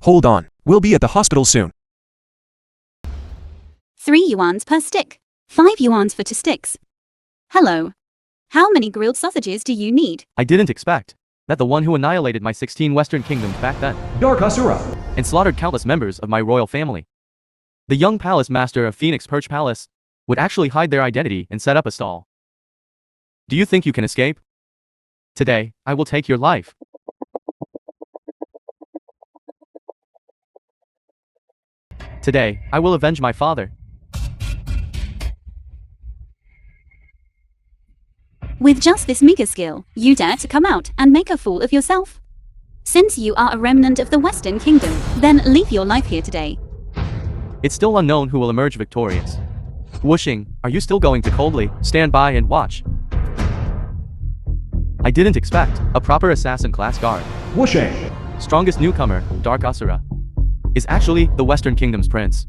Hold on, we'll be at the hospital soon. 3 yuans per stick. 5 yuans for 2 sticks. Hello. How many grilled sausages do you need? I didn't expect that the one who annihilated my 16 Western kingdoms back then Dark Asura. and slaughtered countless members of my royal family, the young palace master of Phoenix Perch Palace, would actually hide their identity and set up a stall. Do you think you can escape? Today, I will take your life. Today, I will avenge my father. With just this meager skill, you dare to come out and make a fool of yourself? Since you are a remnant of the Western Kingdom, then leave your life here today. It's still unknown who will emerge victorious. Whooshing, are you still going to coldly stand by and watch? I didn't expect a proper assassin class guard. Whooshing. Strongest newcomer, Dark Asura, is actually the Western Kingdom's prince.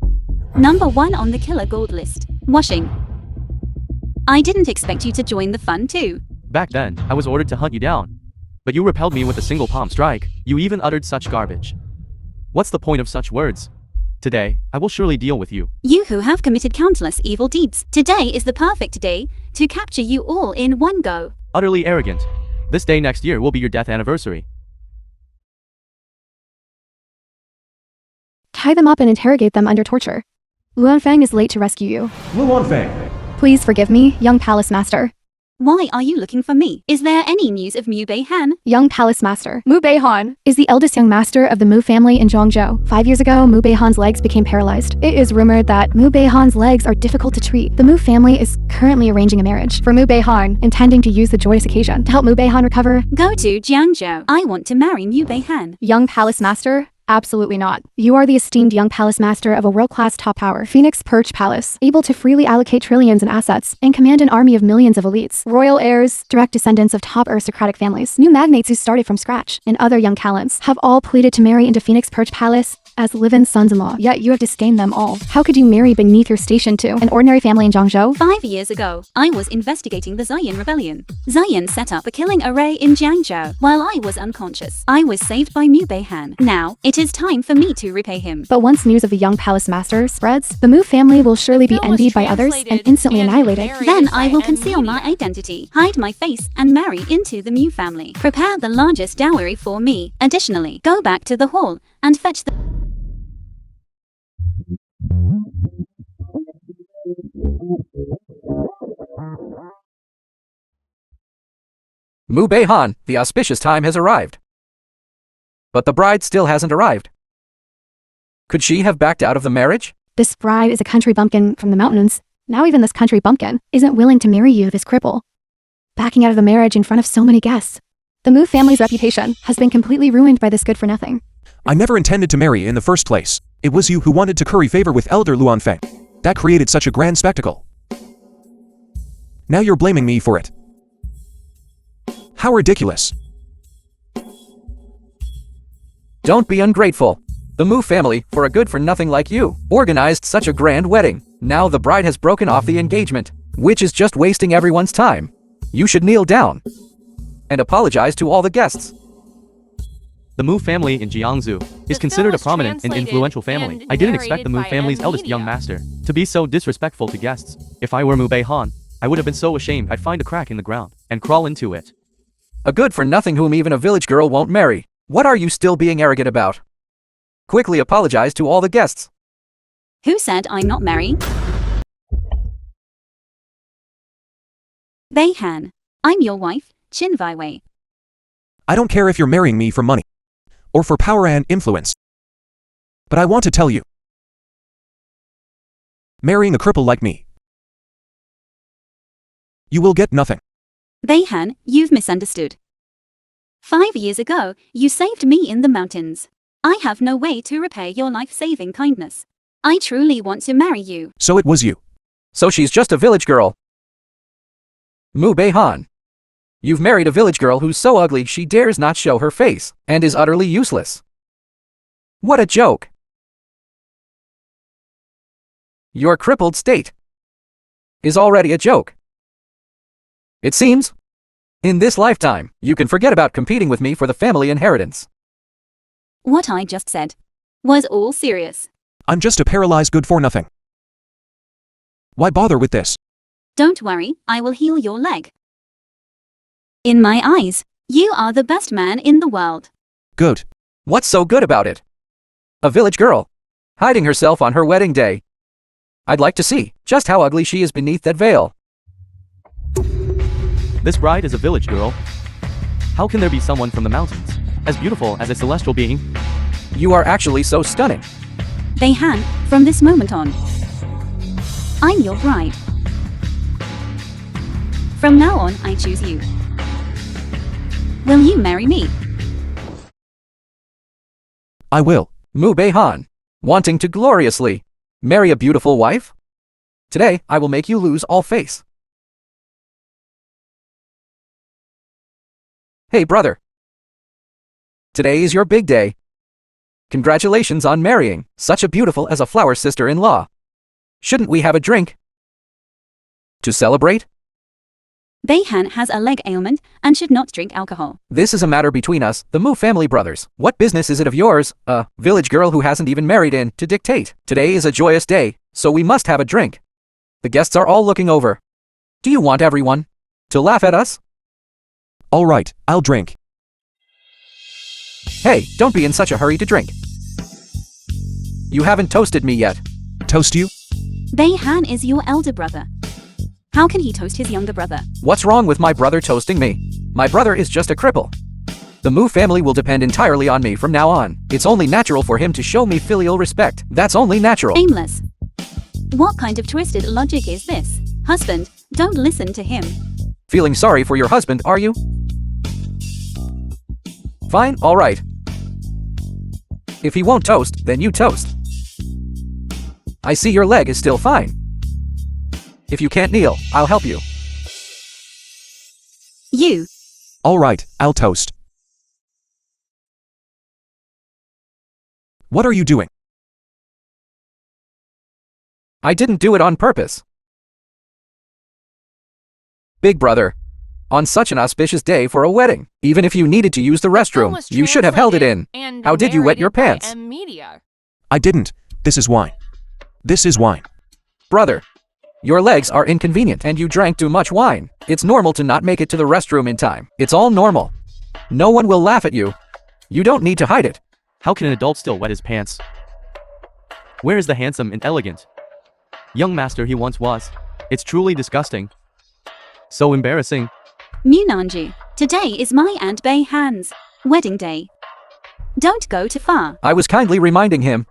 Number 1 on the killer gold list. Whooshing. I didn't expect you to join the fun too. Back then, I was ordered to hunt you down. But you repelled me with a single palm strike. You even uttered such garbage. What's the point of such words? Today, I will surely deal with you. You who have committed countless evil deeds. Today is the perfect day to capture you all in one go. Utterly arrogant. This day next year will be your death anniversary. Tie them up and interrogate them under torture. Luanfang is late to rescue you. Luanfang. Please forgive me, young palace master. Why are you looking for me? Is there any news of Mu Beihan? Young palace master. Mu Beihan is the eldest young master of the Mu family in Zhongzhou. 5 years ago, Mu Beihan's legs became paralyzed. It is rumored that Mu Beihan's legs are difficult to treat. The Mu family is currently arranging a marriage for Mu Beihan, intending to use the joyous occasion to help Mu Beihan recover. Go to Jiangzhou. I want to marry Mu Beihan. Young palace master? Absolutely not. You are the esteemed young palace master of a world-class top power, Phoenix Perch Palace, able to freely allocate trillions in assets and command an army of millions of elites, royal heirs, direct descendants of top aristocratic families, new magnates who started from scratch, and other young talents have all pleaded to marry into Phoenix Perch Palace as live-in sons-in-law, yet you have disdained them all. How could you marry beneath your station to an ordinary family in Zhongzhou? 5 years ago, I was investigating the Zion Rebellion. Zion set up a killing array in Jiangzhou. While I was unconscious, I was saved by Mu Beihan. Now, it is time for me to repay him. But once news of the young palace master spreads, the Mu family will surely be envied by others and instantly annihilated. Then I will conceal my identity, hide my face, and marry into the Mu family. Prepare the largest dowry for me. Additionally, go back to the hall and fetch the Mu Beihan, the auspicious time has arrived. But the bride still hasn't arrived. Could she have backed out of the marriage? This bride is a country bumpkin from the mountains. Now even this country bumpkin isn't willing to marry you, this cripple. Backing out of the marriage in front of so many guests. The Mu family's reputation has been completely ruined by this good-for-nothing. I never intended to marry in the first place. It was you who wanted to curry favor with Elder Luanfeng. That created such a grand spectacle. Now you're blaming me for it. How ridiculous. Don't be ungrateful. The Mu family, for a good-for-nothing like you, organized such a grand wedding. Now the bride has broken off the engagement, which is just wasting everyone's time. You should kneel down and apologize to all the guests. The Mu family in Jiangsu is considered a prominent and influential family. I didn't expect the Mu family's eldest young master to be so disrespectful to guests. If I were Mu Beihan, I would have been so ashamed I'd find a crack in the ground and crawl into it. A good-for-nothing whom even a village girl won't marry. What are you still being arrogant about? Quickly apologize to all the guests. Who said I'm not marrying? Beihan. I'm your wife, Qin Wei. I don't care if you're marrying me for money or for power and influence. But I want to tell you, marrying a cripple like me, you will get nothing. Beihan, you've misunderstood. 5 years ago, you saved me in the mountains. I have no way to repay your life-saving kindness. I truly want to marry you. So it was you. So she's just a village girl. Mu Beihan. You've married a village girl who's so ugly she dares not show her face, and is utterly useless. What a joke. Your crippled state is already a joke. It seems, in this lifetime, you can forget about competing with me for the family inheritance. What I just said. Was all serious. I'm just a paralyzed good for nothing. Why bother with this? Don't worry, I will heal your leg. In my eyes, you are the best man in the world. Good. What's so good about it? A village girl, hiding herself on her wedding day. I'd like to see just how ugly she is beneath that veil. This bride is a village girl. How can there be someone from the mountains as beautiful as a celestial being? You are actually so stunning. Bayhan, from this moment on, I'm your bride. From now on, I choose you. Will you marry me? I will. Mu Bayhan, wanting to gloriously marry a beautiful wife? Today, I will make you lose all face. Hey brother. Today is your big day. Congratulations on marrying such a beautiful as a flower sister-in-law. Shouldn't we have a drink to celebrate? Bayhan has a leg ailment and should not drink alcohol. This is a matter between us, the Mu family brothers. What business is it of yours, a village girl who hasn't even married in, to dictate? Today is a joyous day, so we must have a drink. The guests are all looking over. Do you want everyone to laugh at us? All right, I'll drink. Hey, don't be in such a hurry to drink. You haven't toasted me yet. Toast you? Bayhan is your elder brother. How can he toast his younger brother? What's wrong with my brother toasting me? My brother is just a cripple. The Mu family will depend entirely on me from now on. It's only natural for him to show me filial respect. That's only natural. Aimless. What kind of twisted logic is this? Husband, don't listen to him. Feeling sorry for your husband, are you? Fine, all right. If he won't toast, then you toast. I see your leg is still fine. If you can't kneel, I'll help you. You. All right, I'll toast. What are you doing? I didn't do it on purpose. Big brother, on such an auspicious day for a wedding, even if you needed to use the restroom, you should have held it in. How did you wet your pants? I didn't. This is wine. This is wine. Brother, your legs are inconvenient and you drank too much wine. It's normal to not make it to the restroom in time. It's all normal. No one will laugh at you. You don't need to hide it. How can an adult still wet his pants? Where is the handsome and elegant young master he once was? It's truly disgusting. So embarrassing. Munanji, today is my and Bayhan's wedding day. Don't go too far. I was kindly reminding him.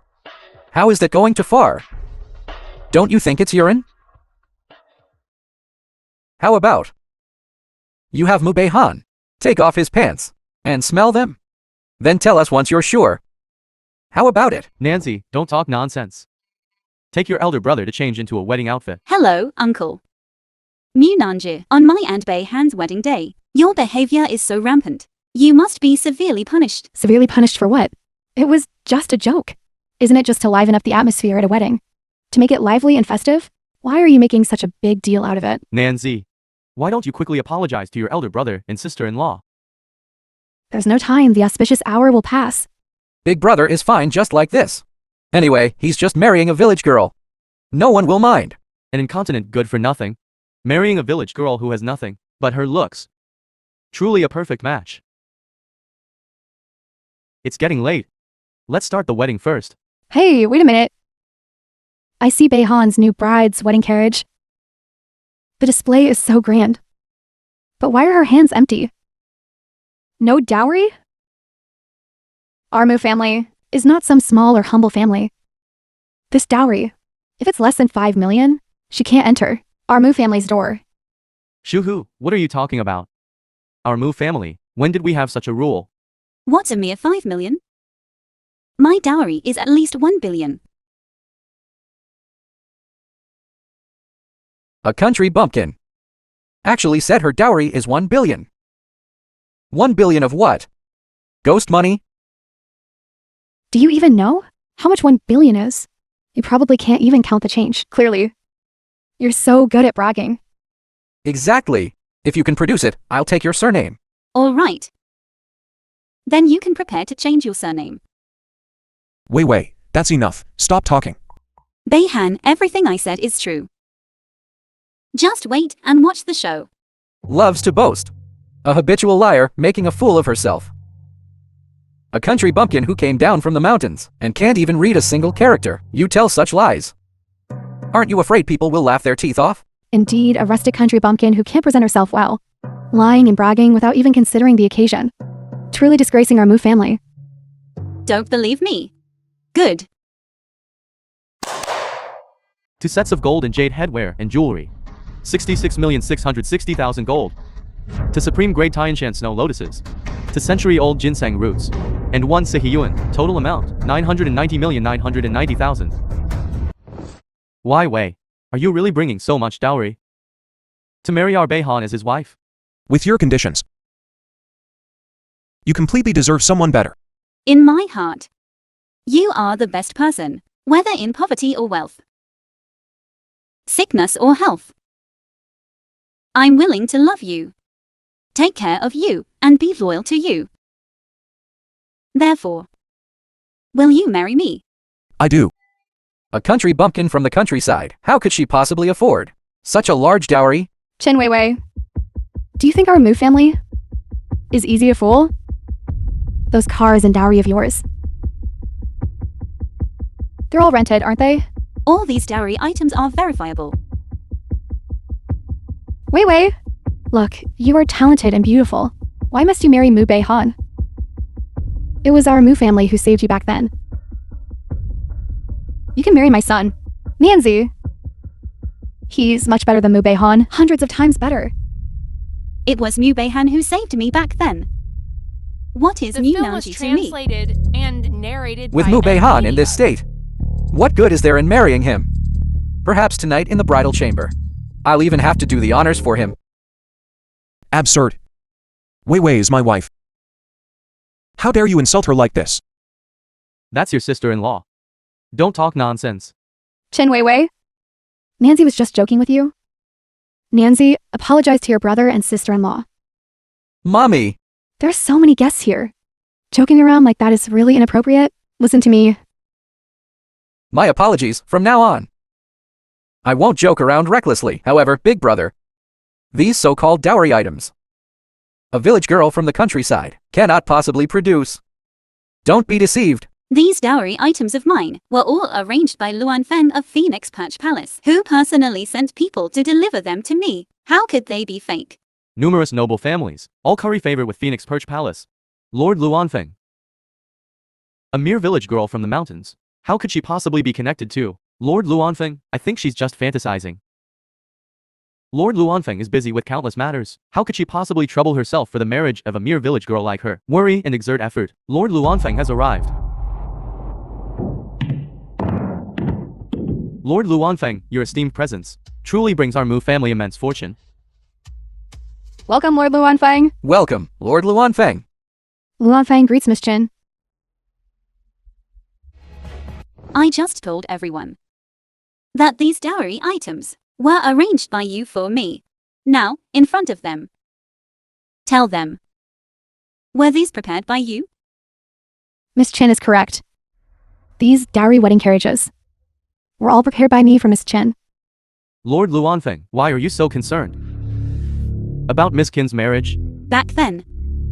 How is that going too far? Don't you think it's urine? How about you have Mu Bayhan take off his pants and smell them? Then tell us once you're sure. How about it? Nancy, don't talk nonsense. Take your elder brother to change into a wedding outfit. Hello, uncle. Munanji, on my and Bayhan's wedding day, your behavior is so rampant. You must be severely punished. Severely punished for what? It was just a joke. Isn't it just to liven up the atmosphere at a wedding? To make it lively and festive? Why are you making such a big deal out of it? Nancy, why don't you quickly apologize to your elder brother and sister-in-law? There's no time. The auspicious hour will pass. Big brother is fine just like this. Anyway, he's just marrying a village girl. No one will mind. An incontinent good for nothing. Marrying a village girl who has nothing but her looks. Truly a perfect match. It's getting late. Let's start the wedding first. Hey, wait a minute. I see Bayhan's new bride's wedding carriage. The display is so grand. But why are her hands empty? No dowry? Our Mu family is not some small or humble family. This dowry, if it's less than 5 million, she can't enter our Mu family's door. Shuhu, what are you talking about? Our Mu family, when did we have such a rule? What's a mere 5 million? My dowry is at least 1 billion. A country bumpkin actually said her dowry is 1 billion. 1 billion of what? Ghost money? Do you even know how much 1 billion is? You probably can't even count the change, clearly. You're so good at bragging. Exactly. If you can produce it, I'll take your surname. All right. Then you can prepare to change your surname. Wei, that's enough. Stop talking. Beihan, everything I said is true. Just wait and watch the show. Loves to boast. A habitual liar making a fool of herself. A country bumpkin who came down from the mountains and can't even read a single character. You tell such lies. Aren't you afraid people will laugh their teeth off? Indeed, a rustic country bumpkin who can't present herself well. Lying and bragging without even considering the occasion. Truly disgracing our Moo family. Don't believe me? Good. 2 sets of gold and jade headwear and jewelry. 66,660,000 gold. To supreme grade Tianshan snow lotuses. To century-old ginseng roots. And 1 Sihiyuan, total amount, 990,990,000. Why Wei? Are you really bringing so much dowry? To marry our Beihan as his wife? With your conditions. You completely deserve someone better. In my heart, you are the best person, whether in poverty or wealth, sickness or health. I'm willing to love you, take care of you, and be loyal to you. Therefore, will you marry me? I do. A country bumpkin from the countryside. How could she possibly afford such a large dowry? Chen Wei, do you think our Moo family is easy to fool? Those cars and dowry of yours. They're all rented, aren't they? All these dowry items are verifiable. Wei, look, you are talented and beautiful. Why must you marry Moo Beihan? It was our Moo family who saved you back then. You can marry my son, Nanzi. He's much better than Moo Beihan, hundreds of times better. It was Mu Beihan who saved me back then. What is The Mu film was Nanji to me? translated and narrated With by Mu Beihan in Media. this state. What good is there in marrying him? Perhaps tonight in the bridal chamber. I'll even have to do the honors for him. Absurd. Wei is my wife. How dare you insult her like this? That's your sister-in-law. Don't talk nonsense. Chen Wei, Nanzi was just joking with you. Nanzi, apologize to your brother and sister-in-law. Mommy! There's so many guests here. Joking around like that is really inappropriate. Listen to me. My apologies from now on. I won't joke around recklessly, however, big brother. These so-called dowry items. A village girl from the countryside cannot possibly produce. Don't be deceived. These dowry items of mine were all arranged by Luan Feng of Phoenix Perch Palace, who personally sent people to deliver them to me. How could they be fake? Numerous noble families, all curry favor with Phoenix Perch Palace. Lord Luanfeng. A mere village girl from the mountains. How could she possibly be connected to Lord Luanfeng? I think she's just fantasizing. Lord Luanfeng is busy with countless matters. How could she possibly trouble herself for the marriage of a mere village girl like her? Worry and exert effort. Lord Luanfeng has arrived. Lord Luanfeng, your esteemed presence truly brings our Mu family immense fortune. Welcome, Lord Luanfeng. Welcome, Lord Luanfeng. Luanfeng greets Miss Chen. I just told everyone that these dowry items were arranged by you for me. Now, in front of them. Tell them. Were these prepared by you? Miss Chen is correct. These dowry wedding carriages were all prepared by me for Miss Chen. Lord Luanfeng, why are you so concerned about Miss Qin's marriage? Back then,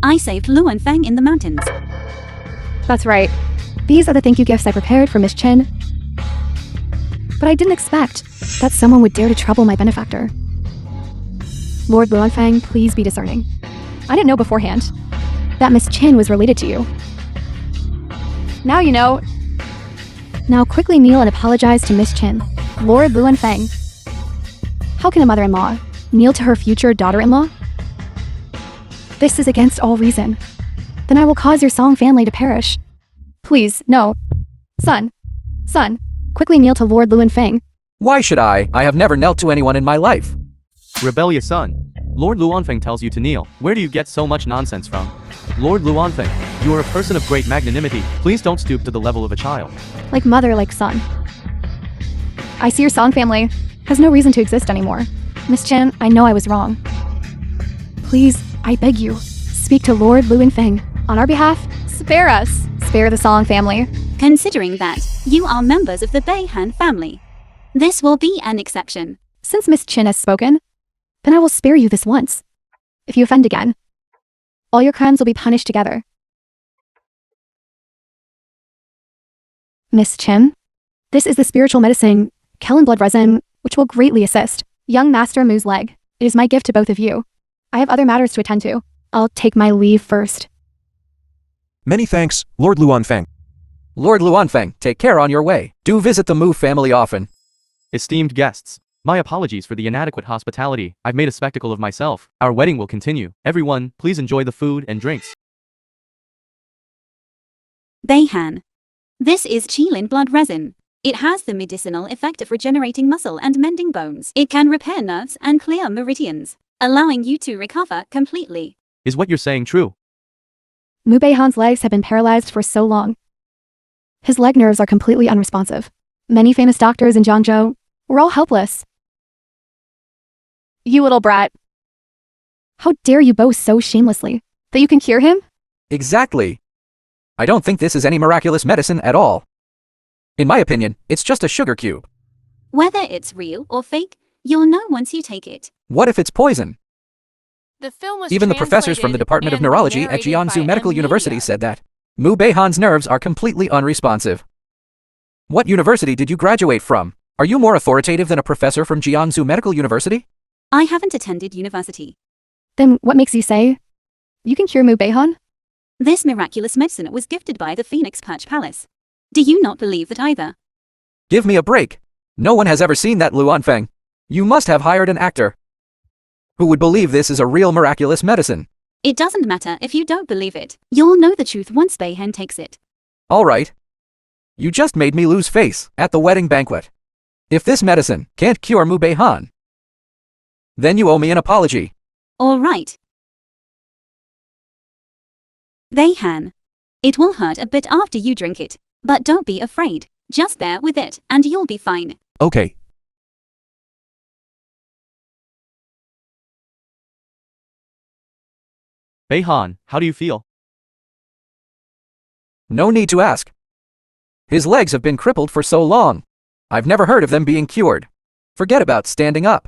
I saved Luan Feng in the mountains. That's right. These are the thank you gifts I prepared for Miss Chen. But I didn't expect that someone would dare to trouble my benefactor. Lord Luanfeng, please be discerning. I didn't know beforehand that Miss Chen was related to you. Now you know. Now quickly kneel and apologize to Miss Chen. Lord Luanfeng. How can a mother-in-law kneel to her future daughter-in-law? This is against all reason. Then I will cause your Song family to perish. Please, no. Son, quickly kneel to Lord Luanfeng. Why should I? I have never knelt to anyone in my life. Rebellious son. Lord Luanfeng tells you to kneel. Where do you get so much nonsense from? Lord Luanfeng, you are a person of great magnanimity. Please don't stoop to the level of a child. Like mother, like son. I see your Song family has no reason to exist anymore. Miss Chen, I know I was wrong. Please, I beg you, speak to Lord Luanfeng. On our behalf, spare us. Spare the Song family. considering that you are members of the Bayhan family. This will be an exception. Since Miss Chin has spoken, then I will spare you this once. If you offend again, all your crimes will be punished together. Miss Chin, this is the spiritual medicine, Kellen blood resin, which will greatly assist young Master Mu's leg. It is my gift to both of you. I have other matters to attend to. I'll take my leave first. Many thanks, Lord Luanfeng. Lord Luanfeng, take care on your way. Do visit the Mu family often. Esteemed guests, my apologies for the inadequate hospitality. I've made a spectacle of myself. Our wedding will continue. Everyone, please enjoy the food and drinks. Bayhan. This is Qilin blood resin. It has the medicinal effect of regenerating muscle and mending bones. It can repair nerves and clear meridians, allowing you to recover completely. Is what you're saying true? Mu Beihan's legs have been paralyzed for so long. His leg nerves are completely unresponsive. Many famous doctors in Jiangzhou were all helpless. You little brat. How dare you boast so shamelessly that you can cure him? Exactly. I don't think this is any miraculous medicine at all. In my opinion, it's just a sugar cube. Whether it's real or fake, you'll know once you take it. What if it's poison? The film was Even the professors from the Department of translated Neurology and at Jiangsu narrated by Medical University Amelia. said that Mu Beihan's nerves are completely unresponsive. What university did you graduate from? Are you more authoritative than a professor from Jiangsu Medical University? I haven't attended university. Then what makes you say you can cure Mu Beihan? This miraculous medicine was gifted by the Phoenix Perch Palace. Do you not believe that either? Give me a break. No one has ever seen that Luanfeng. You must have hired an actor. Who would believe this is a real miraculous medicine? It doesn't matter if you don't believe it. You'll know the truth once Bayhan takes it. All right. You just made me lose face at the wedding banquet. If this medicine can't cure Mu Beihan, then you owe me an apology. All right. Bayhan. It will hurt a bit after you drink it, but don't be afraid. Just bear with it, and you'll be fine. Okay. Beihan, how do you feel? No need to ask. His legs have been crippled for so long. I've never heard of them being cured. Forget about standing up.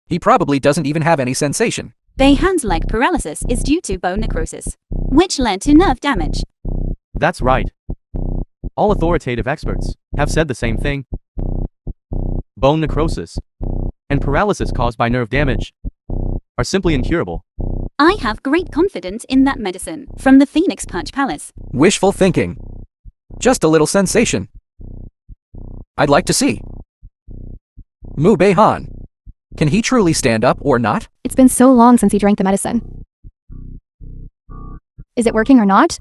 He probably doesn't even have any sensation. Bayhan's leg paralysis is due to bone necrosis, which led to nerve damage. That's right. All authoritative experts have said the same thing. Bone necrosis and paralysis caused by nerve damage are simply incurable. I have great confidence in that medicine from the Phoenix Perch Palace. Wishful thinking. Just a little sensation. I'd like to see. Mu Beihan. Can he truly stand up or not? It's been so long since he drank the medicine. Is it working or not?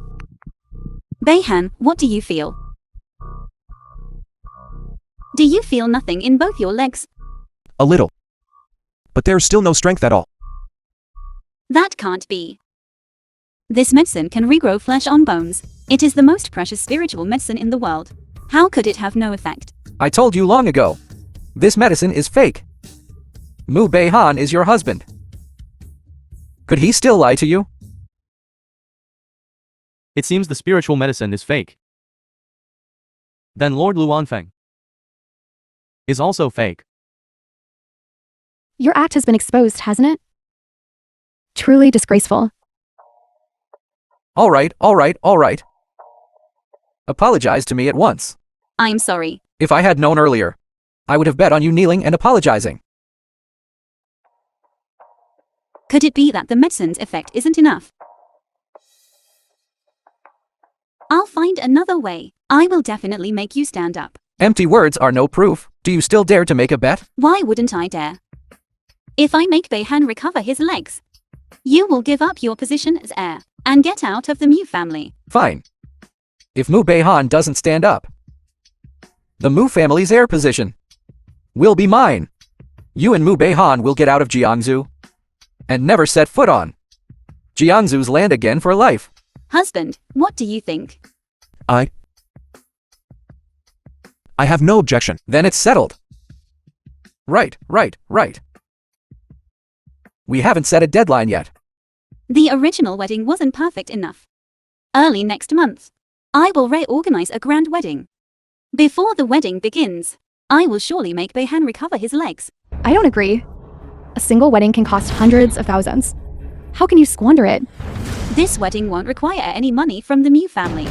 Bayhan, what do you feel? Do you feel nothing in both your legs? A little. But there's still no strength at all. That can't be. This medicine can regrow flesh on bones. It is the most precious spiritual medicine in the world. How could it have no effect? I told you long ago. This medicine is fake. Mu Beihan is your husband. Could he still lie to you? It seems the spiritual medicine is fake. Then Lord Luanfeng is also fake. Your act has been exposed, hasn't it? Truly disgraceful. All right. Apologize to me at once. I'm sorry. If I had known earlier, I would have bet on you kneeling and apologizing. Could it be that the medicine's effect isn't enough? I'll find another way. I will definitely make you stand up. Empty words are no proof. Do you still dare to make a bet? Why wouldn't I dare? If I make Bayhan recover his legs, you will give up your position as heir and get out of the Mu family. Fine. If Mu Beihan doesn't stand up, the Mu family's heir position will be mine. You and Mu Beihan will get out of Jiangsu and never set foot on Jiangsu's land again for life. Husband, what do you think? I have no objection. Then it's settled. Right. We haven't set a deadline yet. The original wedding wasn't perfect enough. Early next month. I will reorganize a grand wedding. Before the wedding begins, I will surely make Bayhan recover his legs. I don't agree. A single wedding can cost hundreds of thousands. How can you squander it? This wedding won't require any money from the Mew family.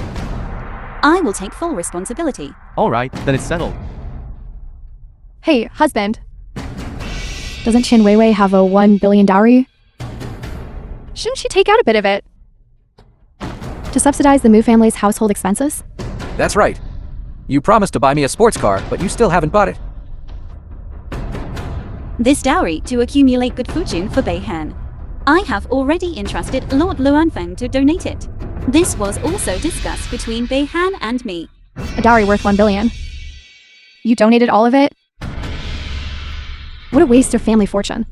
I will take full responsibility. Alright, then it's settled. Hey, husband. Doesn't Qin Weiwei have a 1 billion dowry? Shouldn't she take out a bit of it? To subsidize the Mu family's household expenses? That's right. You promised to buy me a sports car, but you still haven't bought it. This dowry to accumulate good fortune for Bayhan. I have already entrusted Lord Luanfeng to donate it. This was also discussed between Bayhan and me. A dowry worth 1 billion. You donated all of it? What a waste of family fortune.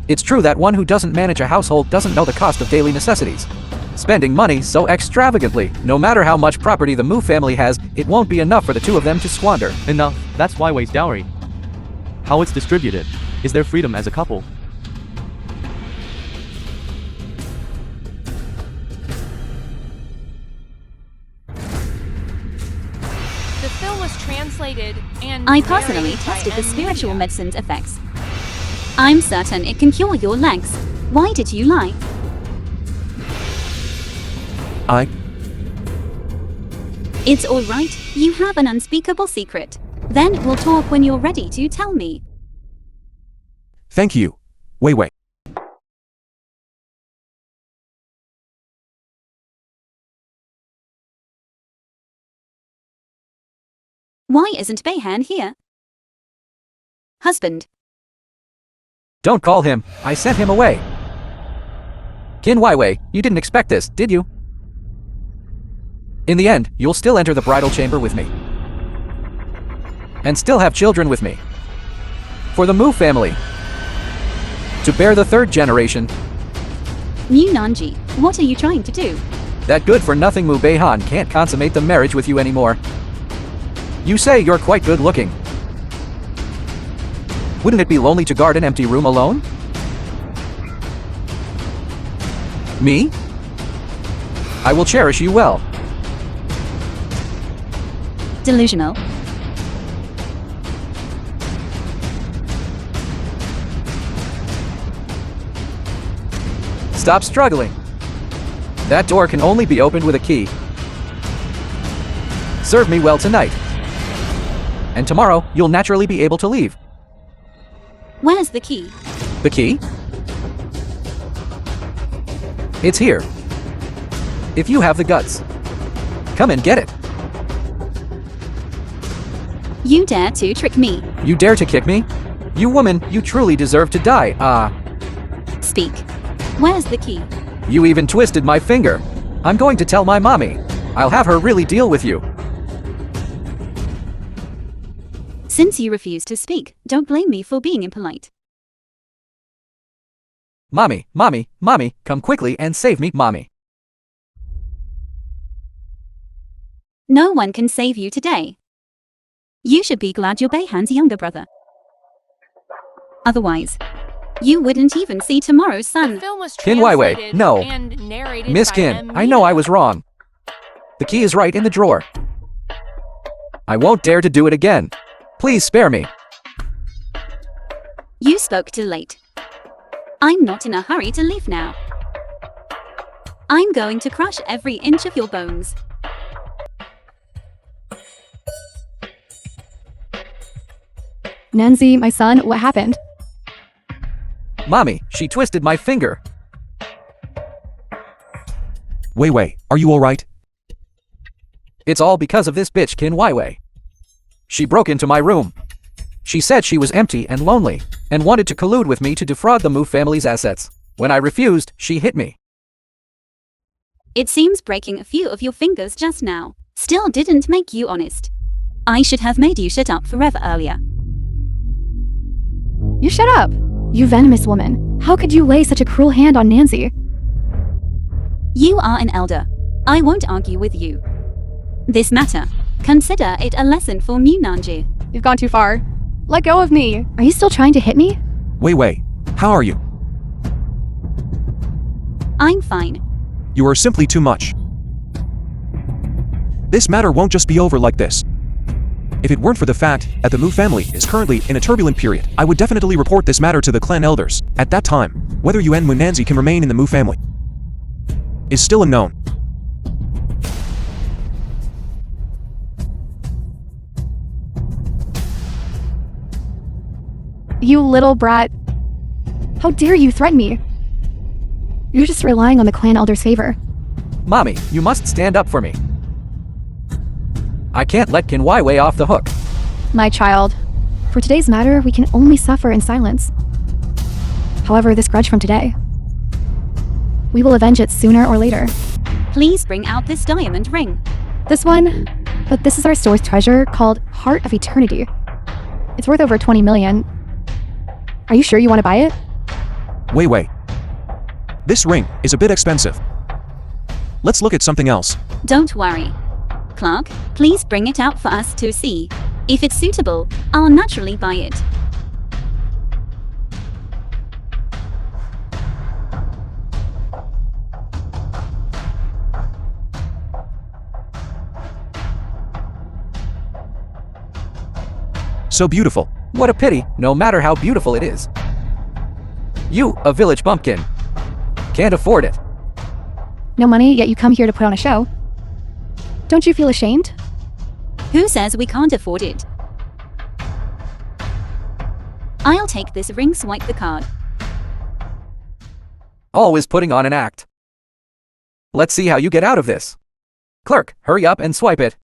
It's true that one who doesn't manage a household doesn't know the cost of daily necessities. Spending money so extravagantly, no matter how much property the Mu family has, it won't be enough for the two of them to squander. Enough, that's Weiwei's dowry. How it's distributed. Is there freedom as a couple? The film was translated and I personally narrated by tested the spiritual Media. medicine's effects. I'm certain it can cure your legs. Why did you lie? It's alright, you have an unspeakable secret. Then we'll talk when you're ready to tell me. Thank you. Weiwei. Why isn't Bayhan here? Husband. Don't call him. I sent him away. Qin Weiwei, you didn't expect this, did you? In the end, you'll still enter the bridal chamber with me. And still have children with me. For the Mu family. To bear the third generation. New Nanji, what are you trying to do? That good-for-nothing Mu Beihan can't consummate the marriage with you anymore. You say you're quite good-looking. Wouldn't it be lonely to guard an empty room alone? Me? I will cherish you well. Delusional. Stop struggling. That door can only be opened with a key. Serve me well tonight. And tomorrow, you'll naturally be able to leave. Where's the key? The key? It's here. If you have the guts. Come and get it. You dare to trick me. You dare to kick me? You woman, you truly deserve to die. Speak. Where's the key? You even twisted my finger. I'm going to tell my mommy. I'll have her really deal with you. Since you refuse to speak, don't blame me for being impolite. Mommy, mommy, mommy, come quickly and save me, mommy. No one can save you today. You should be glad you're Bayhan's younger brother. Otherwise, you wouldn't even see tomorrow's The sun. film was Qin Weiwei, translated no. and narrated Miss by Qin, I know I was wrong. The key is right in the drawer. I won't dare to do it again. Please spare me. You spoke too late. I'm not in a hurry to leave now. I'm going to crush every inch of your bones. Nanzi, my son, what happened? Mommy, she twisted my finger. Weiwei, are you alright? It's all because of this bitch Qin Weiwei. She broke into my room. She said she was empty and lonely, and wanted to collude with me to defraud the Mu family's assets. When I refused, she hit me. It seems breaking a few of your fingers just now still didn't make you honest. I should have made you shut up forever earlier. You shut up! You venomous woman. How could you lay such a cruel hand on Nancy? You are an elder. I won't argue with you. This matter, consider it a lesson for Munanji. You've gone too far. Let go of me. Are you still trying to hit me? Weiwei, how are you? I'm fine. You are simply too much. This matter won't just be over like this. If it weren't for the fact that the Mu family is currently in a turbulent period, I would definitely report this matter to the clan elders. At that time, whether you and Munanzi can remain in the Mu family is still unknown. You little brat. How dare you threaten me? You're just relying on the clan elder's favor. Mommy, you must stand up for me. I can't let Kin Wai off the hook. My child, for today's matter, we can only suffer in silence. However, this grudge from today, we will avenge it sooner or later. Please bring out this diamond ring. This one, but this is our store's treasure called Heart of Eternity. It's worth over 20 million. Are you sure you want to buy it? Wait. This ring is a bit expensive. Let's look at something else. Don't worry. Clark, please bring it out for us to see. If it's suitable, I'll naturally buy it. So beautiful. What a pity, no matter how beautiful it is. You, a village bumpkin, can't afford it. No money, yet you come here to put on a show. Don't you feel ashamed? Who says we can't afford it? I'll take this ring, swipe the card. Always putting on an act. Let's see how you get out of this. Clerk, hurry up and swipe it.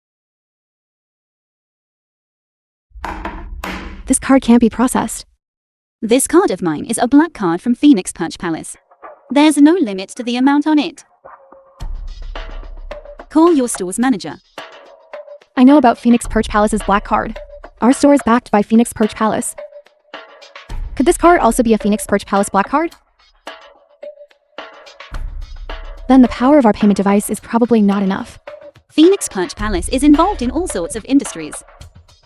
This card can't be processed. This card of mine is a black card from Phoenix Perch Palace. There's no limit to the amount on it. Call your store's manager. I know about Phoenix Perch Palace's black card. Our store is backed by Phoenix Perch Palace. Could this card also be a Phoenix Perch Palace black card? Then the power of our payment device is probably not enough. Phoenix Perch Palace is involved in all sorts of industries.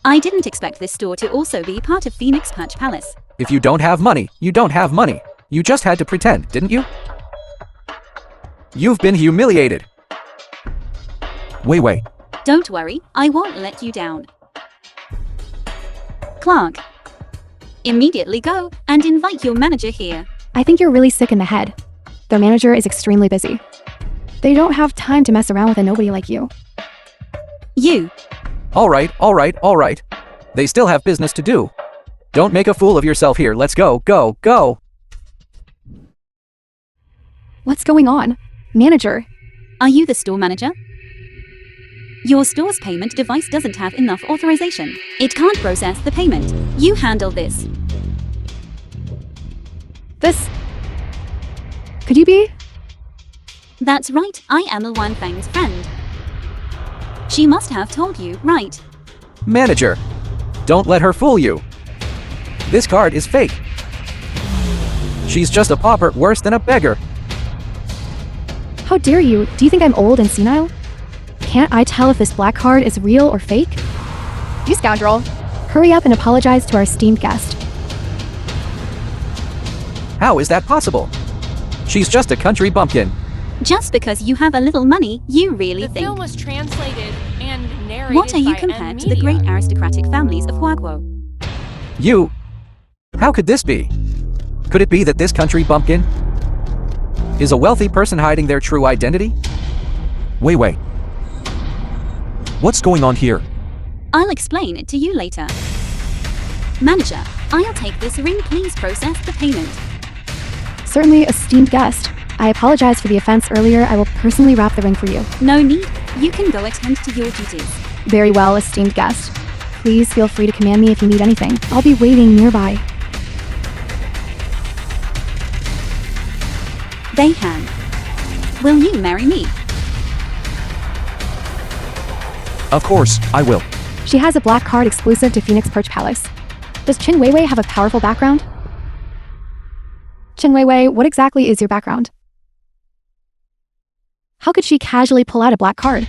I didn't expect this store to also be part of Phoenix Perch Palace. If you don't have money, you don't have money. You just had to pretend, didn't you? You've been humiliated. Wait. Don't worry, I won't let you down. Clark, immediately go and invite your manager here. I think you're really sick in the head. Their manager is extremely busy. They don't have time to mess around with a nobody like you. You. All right. They still have business to do. Don't make a fool of yourself here. Let's go. What's going on? Manager. Are you the store manager? Your store's payment device doesn't have enough authorization. It can't process the payment. You handle this. Could you be? That's right, I am Luan Fang's friend. She must have told you, right? Manager, don't let her fool you. This card is fake. She's just a pauper worse than a beggar. How dare you? Do you think I'm old and senile? Can't I tell if this black card is real or fake? You scoundrel. Hurry up and apologize to our esteemed guest. How is that possible? She's just a country bumpkin. Just because you have a little money, you really The think. film was translated and narrated What are you by compared to N the great Media. aristocratic families of Huaguo? You? How could this be? Could it be that this country bumpkin is a wealthy person hiding their true identity? Wait. What's going on here? I'll explain it to you later. Manager, I'll take this ring. Please process the payment. Certainly, esteemed guest. I apologize for the offense earlier. I will personally wrap the ring for you. No need. You can go attend to your duties. Very well, esteemed guest. Please feel free to command me if you need anything. I'll be waiting nearby. Bayhan, will you marry me? Of course, I will. She has a black card exclusive to Phoenix Perch Palace. Does Chin Weiwei have a powerful background? Chin Weiwei, what exactly is your background? How could she casually pull out a black card?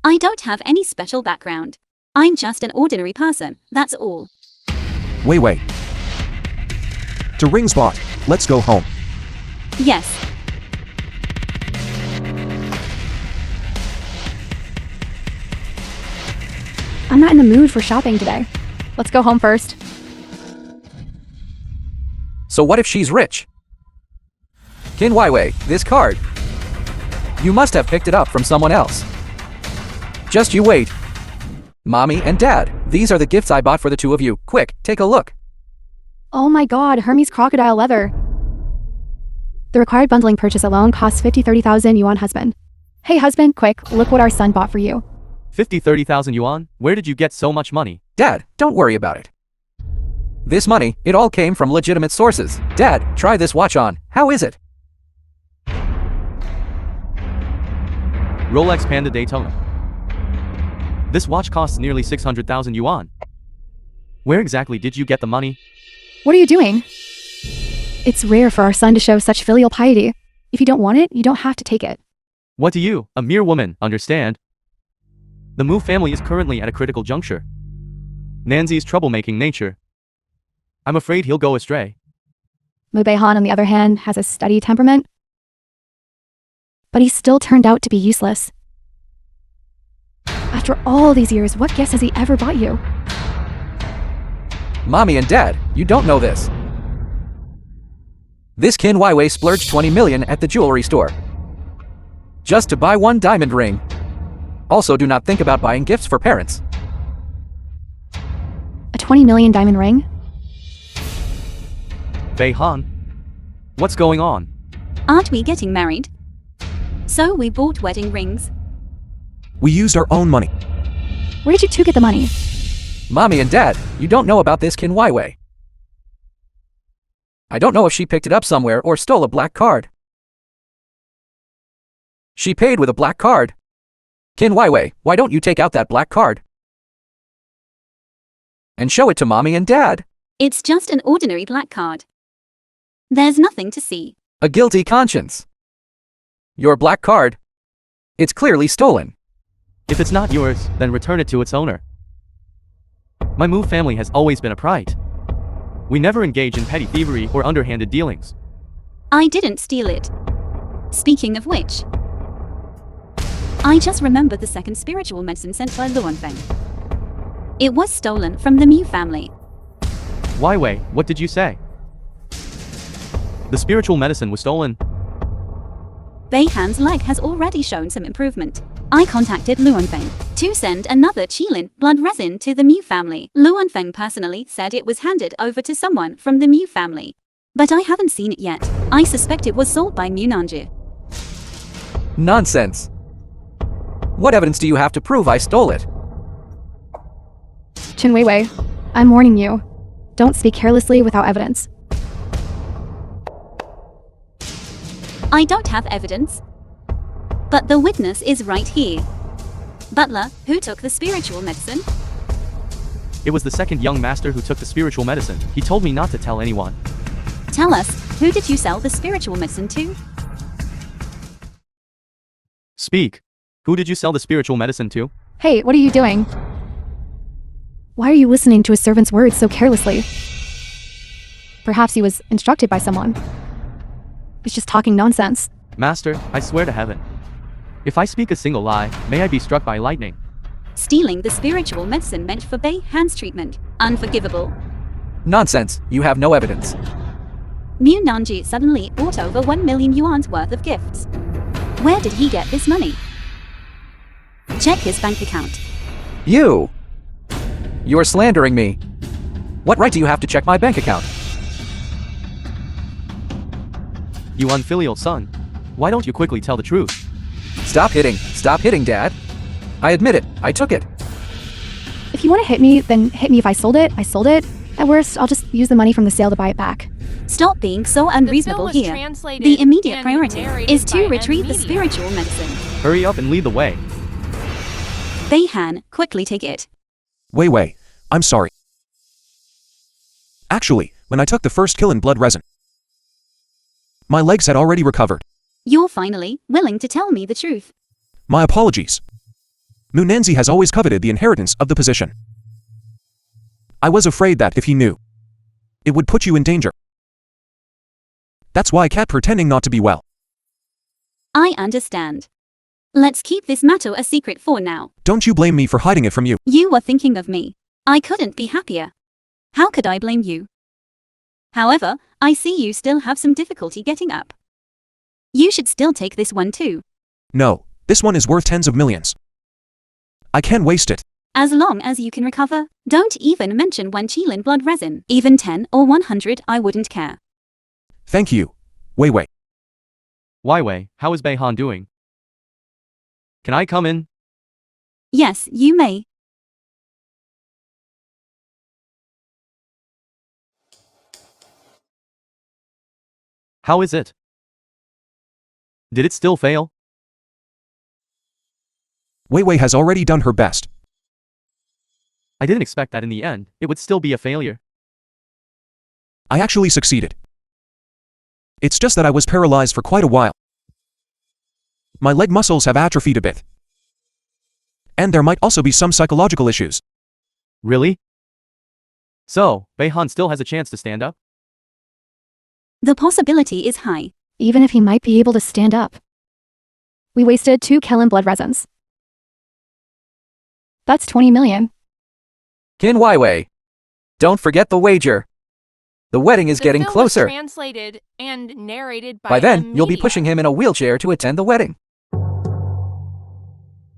I don't have any special background. I'm just an ordinary person, that's all. Wait. To ring spot, let's go home. Yes. I'm not in the mood for shopping today. Let's go home first. So what if she's rich? Kin Waiwei, this card. You must have picked it up from someone else. Just you wait. Mommy and Dad, these are the gifts I bought for the two of you. Quick, take a look. Oh my god, Hermes crocodile leather. The required bundling purchase alone costs 30,000 yuan, husband. Hey husband, quick, look what our son bought for you. 30,000 yuan? Where did you get so much money? Dad, don't worry about it. This money, it all came from legitimate sources. Dad, try this watch on. How is it? Rolex Panda Daytona. This watch costs nearly 600,000 yuan. Where exactly did you get the money? What are you doing? It's rare for our son to show such filial piety. If you don't want it, you don't have to take it. What do you, a mere woman, understand? The Mu family is currently at a critical juncture. Nanzi's troublemaking nature. I'm afraid he'll go astray. Mu Beihan, on the other hand, has a steady temperament. But he still turned out to be useless. After all these years, what gifts has he ever bought you? Mommy and Dad, you don't know this. This Kin Waiwei splurged 20 million at the jewelry store. Just to buy one diamond ring. Also, do not think about buying gifts for parents. A 20 million diamond ring? Beihan? What's going on? Aren't we getting married? So we bought wedding rings. We used our own money. Where did you two get the money? Mommy and Dad, you don't know about this Kin Waiwei. I don't know if she picked it up somewhere or stole a black card. She paid with a black card. Kin Waiwei, why don't you take out that black card? And show it to Mommy and Dad. It's just an ordinary black card. There's nothing to see. A guilty conscience. Your black card. It's clearly stolen. If it's not yours, then return it to its owner. My Mu family has always been upright. We never engage in petty thievery or underhanded dealings. I didn't steal it. Speaking of which, I just remembered the second spiritual medicine sent by Luanfeng. It was stolen from the Mu family. Wei, what did you say? The spiritual medicine was stolen. Beihan's leg has already shown some improvement. I contacted Luanfeng to send another Qilin blood resin to the Mu family. Luanfeng personally said it was handed over to someone from the Mu family. But I haven't seen it yet. I suspect it was sold by Mu Nanji. Nonsense. What evidence do you have to prove I stole it? Qin Weiwei, I'm warning you. Don't speak carelessly without evidence. I don't have evidence. But the witness is right here. Butler, who took the spiritual medicine? It was the second young master who took the spiritual medicine. He told me not to tell anyone. Tell us, who did you sell the spiritual medicine to? Speak. Who did you sell the spiritual medicine to? Hey, what are you doing? Why are you listening to a servant's words so carelessly? Perhaps he was instructed by someone. He's just talking nonsense. Master, I swear to heaven. If I speak a single lie, may I be struck by lightning. Stealing the spiritual medicine meant for Beihan's treatment. Unforgivable. Nonsense, you have no evidence. Mu Nanji suddenly bought over 1 million yuan's worth of gifts. Where did he get this money? Check his bank account. You! You're slandering me. What right do you have to check my bank account? You unfilial son. Why don't you quickly tell the truth? Stop hitting, Dad. I admit it, I took it. If you want to hit me, then hit me. If I sold it, I sold it. At worst, I'll just use the money from the sale to buy it back. Stop being so unreasonable was here. translated The immediate and priority narrated is to by retrieve the Media. spiritual medicine. Hurry up and lead the way. Beihan, quickly take it. Wei, I'm sorry. Actually, when I took the first Qilin blood resin, my legs had already recovered. You're finally willing to tell me the truth. My apologies. Mu Nanzi has always coveted the inheritance of the position. I was afraid that if he knew, it would put you in danger. That's why I kept pretending not to be well. I understand. Let's keep this matter a secret for now. Don't you blame me for hiding it from you. You were thinking of me. I couldn't be happier. How could I blame you? However, I see you still have some difficulty getting up. You should still take this one too. No, this one is worth tens of millions. I can't waste it. As long as you can recover, don't even mention 1 Qilin blood resin. Even 10 or 100, I wouldn't care. Thank you. Wei. Wei, how is Beihan doing? Can I come in? Yes, you may. How is it? Did it still fail? Wei has already done her best. I didn't expect that in the end, it would still be a failure. I actually succeeded. It's just that I was paralyzed for quite a while. My leg muscles have atrophied a bit. And there might also be some psychological issues. Really? So, Beihan still has a chance to stand up? The possibility is high. Even if he might be able to stand up. We wasted 2 Qilin blood resins. That's 20 million. Qin Wei. Don't forget the wager. The wedding is getting The film closer. was translated and narrated by By then, the you'll be media. pushing him in a wheelchair to attend the wedding.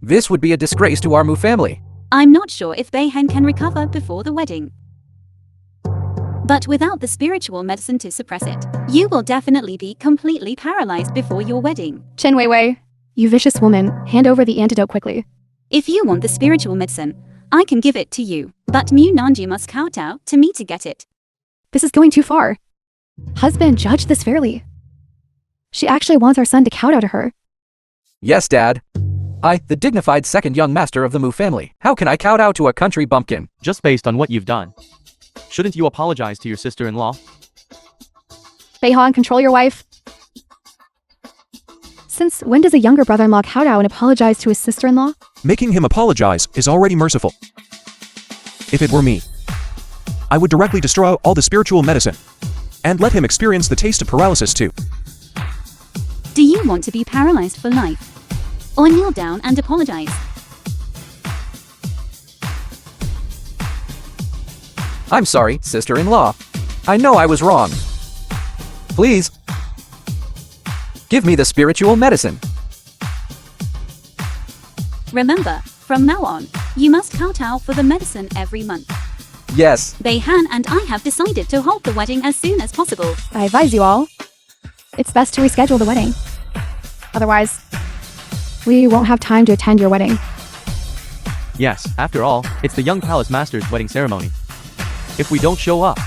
This would be a disgrace to our Mu family. I'm not sure if Beihan can recover before the wedding. But without the spiritual medicine to suppress it, you will definitely be completely paralyzed before your wedding. Qin Wei. You vicious woman, hand over the antidote quickly. If you want the spiritual medicine, I can give it to you, but Mu Nanji must kowtow to me to get it. This is going too far. Husband, judge this fairly. She actually wants our son to kowtow to her. Yes, Dad. I, the dignified second young master of the Mu family, how can I kowtow to a country bumpkin? Just based on what you've done. Shouldn't you apologize to your sister-in-law? Beihan, control your wife. Since when does a younger brother-in-law kowtow and apologize to his sister-in-law? Making him apologize is already merciful. If it were me, I would directly destroy all the spiritual medicine and let him experience the taste of paralysis too. Do you want to be paralyzed for life? Or kneel down and apologize? I'm sorry, sister-in-law. I know I was wrong. Please. Give me the spiritual medicine. Remember, from now on, you must kowtow for the medicine every month. Yes. Beihan and I have decided to hold the wedding as soon as possible. I advise you all. It's best to reschedule the wedding. Otherwise, we won't have time to attend your wedding. Yes, after all, it's the young palace master's wedding ceremony. If we don't show up,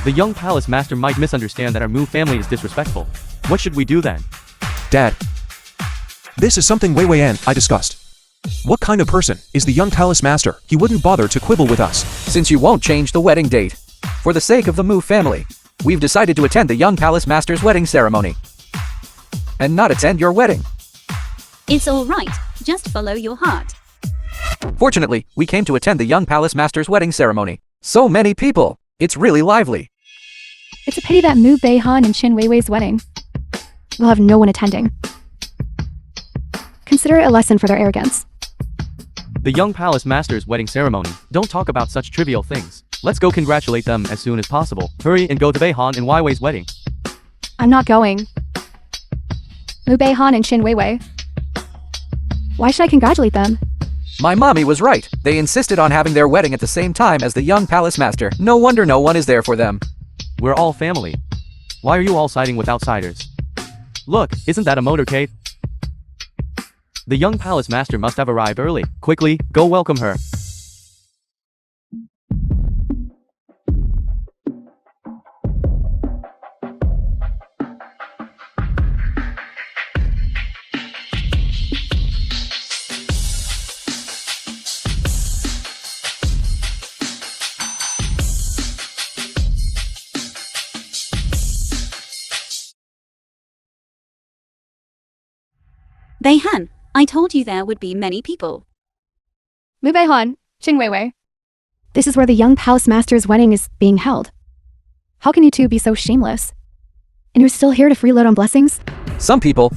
the young palace master might misunderstand that our Mu family is disrespectful. What should we do then? Dad, this is something Wei and I discussed. What kind of person is the young palace master? He wouldn't bother to quibble with us. Since you won't change the wedding date, for the sake of the Mu family, we've decided to attend the young palace master's wedding ceremony. And not attend your wedding. It's alright, just follow your heart. Fortunately, we came to attend the young palace master's wedding ceremony. So many people. It's really lively. It's a pity that Mu Beihan and Qin Wei's wedding will have no one attending. Consider it a lesson for their arrogance. The young palace master's wedding ceremony. Don't talk about such trivial things. Let's go congratulate them as soon as possible. Hurry and go to Beihan and Wei's wedding. I'm not going. Mu Beihan and Qin Wei. Why should I congratulate them? My mommy was right. They insisted on having their wedding at the same time as the young palace master. No wonder no one is there for them. We're all family. Why are you all siding with outsiders? Look, isn't that a motorcade? The young palace master must have arrived early. Quickly, go welcome her. Beihan, I told you there would be many people. Mu Beihan, Qin Wei. This is where the young palace master's wedding is being held. How can you two be so shameless? And you're still here to freeload on blessings? Some people,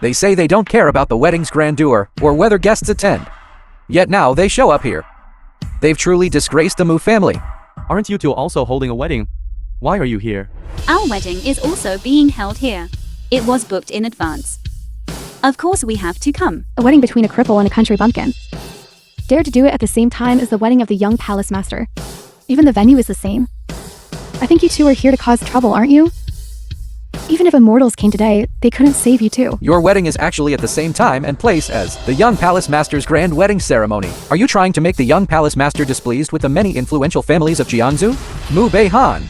they say they don't care about the wedding's grandeur or whether guests attend. Yet now they show up here. They've truly disgraced the Mu family. Aren't you two also holding a wedding? Why are you here? Our wedding is also being held here. It was booked in advance. Of course we have to come. A wedding between a cripple and a country bumpkin. Dare to do it at the same time as the wedding of the young palace master. Even the venue is the same. I think you two are here to cause trouble, aren't you? Even if immortals came today, they couldn't save you two. Your wedding is actually at the same time and place as the young palace master's grand wedding ceremony. Are you trying to make the young palace master displeased with the many influential families of Jiangsu? Mu Beihan.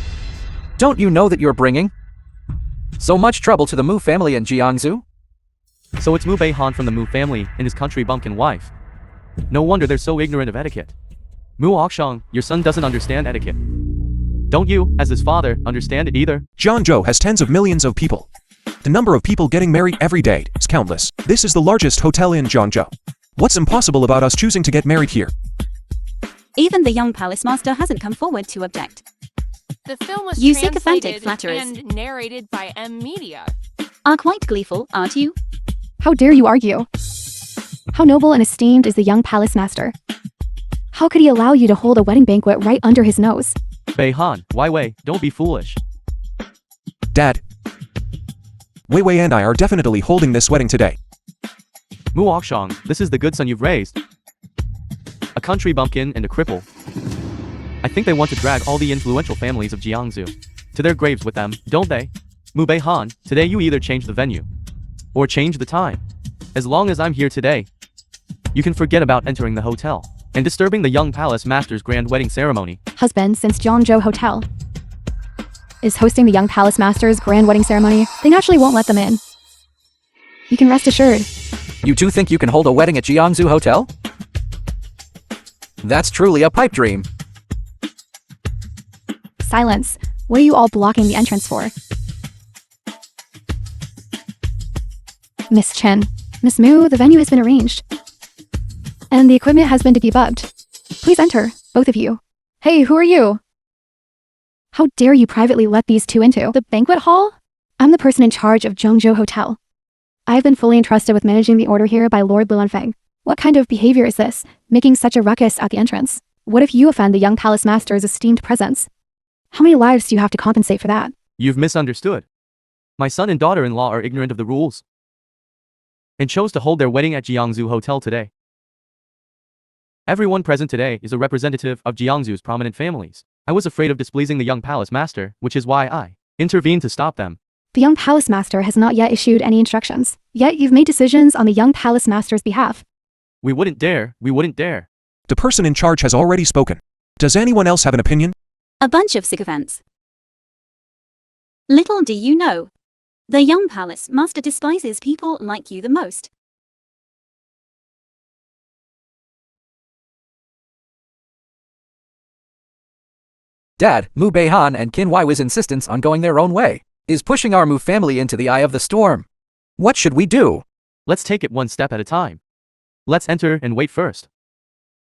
Don't you know that you're bringing so much trouble to the Mu family in Jiangsu? So it's Mu Beihan from the Mu family and his country bumpkin wife. No wonder they're so ignorant of etiquette. Mu Oxshang, your son doesn't understand etiquette. Don't you, as his father, understand it either? Jiangzhou has tens of millions of people. The number of people getting married every day is countless. This is the largest hotel in Jiangzhou. What's impossible about us choosing to get married here? Even the young palace master hasn't come forward to object. The film was You sycophantic translated flatterers. and narrated by M Media. Are quite gleeful, aren't you? How dare you argue? How noble and esteemed is the young palace master? How could he allow you to hold a wedding banquet right under his nose? Beihan, Wei, don't be foolish. Dad. Wei Wei and I are definitely holding this wedding today. Mu Oxshang, this is the good son you've raised. A country bumpkin and a cripple. I think they want to drag all the influential families of Jiangsu to their graves with them, don't they? Mu Beihan, today you either change the venue or change the time. As long as I'm here today, you can forget about entering the hotel and disturbing the young palace master's grand wedding ceremony. Husband, since Jiangzhou Hotel is hosting the young palace master's grand wedding ceremony, they naturally won't let them in. You can rest assured. You two think you can hold a wedding at Jiangsu Hotel? That's truly a pipe dream. Silence. What are you all blocking the entrance for? Miss Chen. Miss Mu, the venue has been arranged. And the equipment has been debugged. Please enter, both of you. Hey, who are you? How dare you privately let these two into the banquet hall? I'm the person in charge of Zhongzhou Hotel. I've been fully entrusted with managing the order here by Lord Luanfeng. What kind of behavior is this, making such a ruckus at the entrance? What if you offend the young palace master's esteemed presence? How many lives do you have to compensate for that? You've misunderstood. My son and daughter-in-law are ignorant of the rules and chose to hold their wedding at Jiangsu Hotel today. Everyone present today is a representative of Jiangsu's prominent families. I was afraid of displeasing the young palace master, which is why I intervened to stop them. The young palace master has not yet issued any instructions, yet you've made decisions on the young palace master's behalf. We wouldn't dare. The person in charge has already spoken. Does anyone else have an opinion? A bunch of sycophants. Little do you know. The young palace master despises people like you the most. Dad, Mu Beihan and Qin Wai's insistence on going their own way is pushing our Mu family into the eye of the storm. What should we do? Let's take it one step at a time. Let's enter and wait first.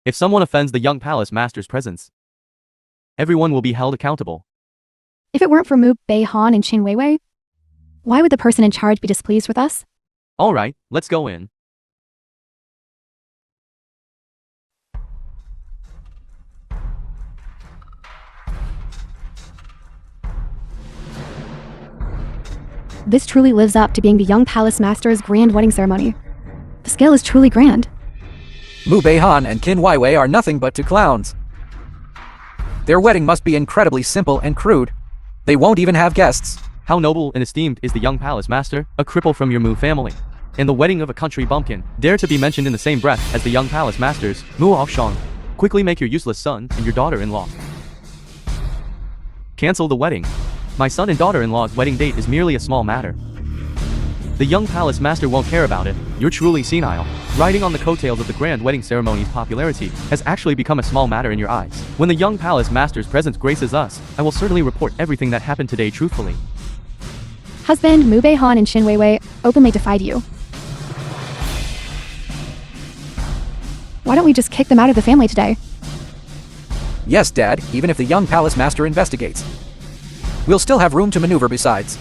If someone offends the young palace master's presence, everyone will be held accountable. If it weren't for Mu Beihan and Qin Weiwei, why would the person in charge be displeased with us? All right, let's go in. This truly lives up to being the young palace master's grand wedding ceremony. The scale is truly grand. Mu Beihan and Qin Waiwei are nothing but two clowns. Their wedding must be incredibly simple and crude. They won't even have guests. How noble and esteemed is the young palace master, a cripple from your Mu family, and the wedding of a country bumpkin dare to be mentioned in the same breath as the young palace masters, Mu Oxshang. Quickly make your useless son and your daughter-in-law cancel the wedding. My son and daughter-in-law's wedding date is merely a small matter. The young palace master won't care about it. You're truly senile. Riding on the coattails of the grand wedding ceremony's popularity has actually become a small matter in your eyes. When the young palace master's presence graces us, I will certainly report everything that happened today truthfully. Husband Mu Beihan and Qin Weiwei openly defied you. Why don't we just kick them out of the family today? Yes, Dad, even if the young palace master investigates. We'll still have room to maneuver besides.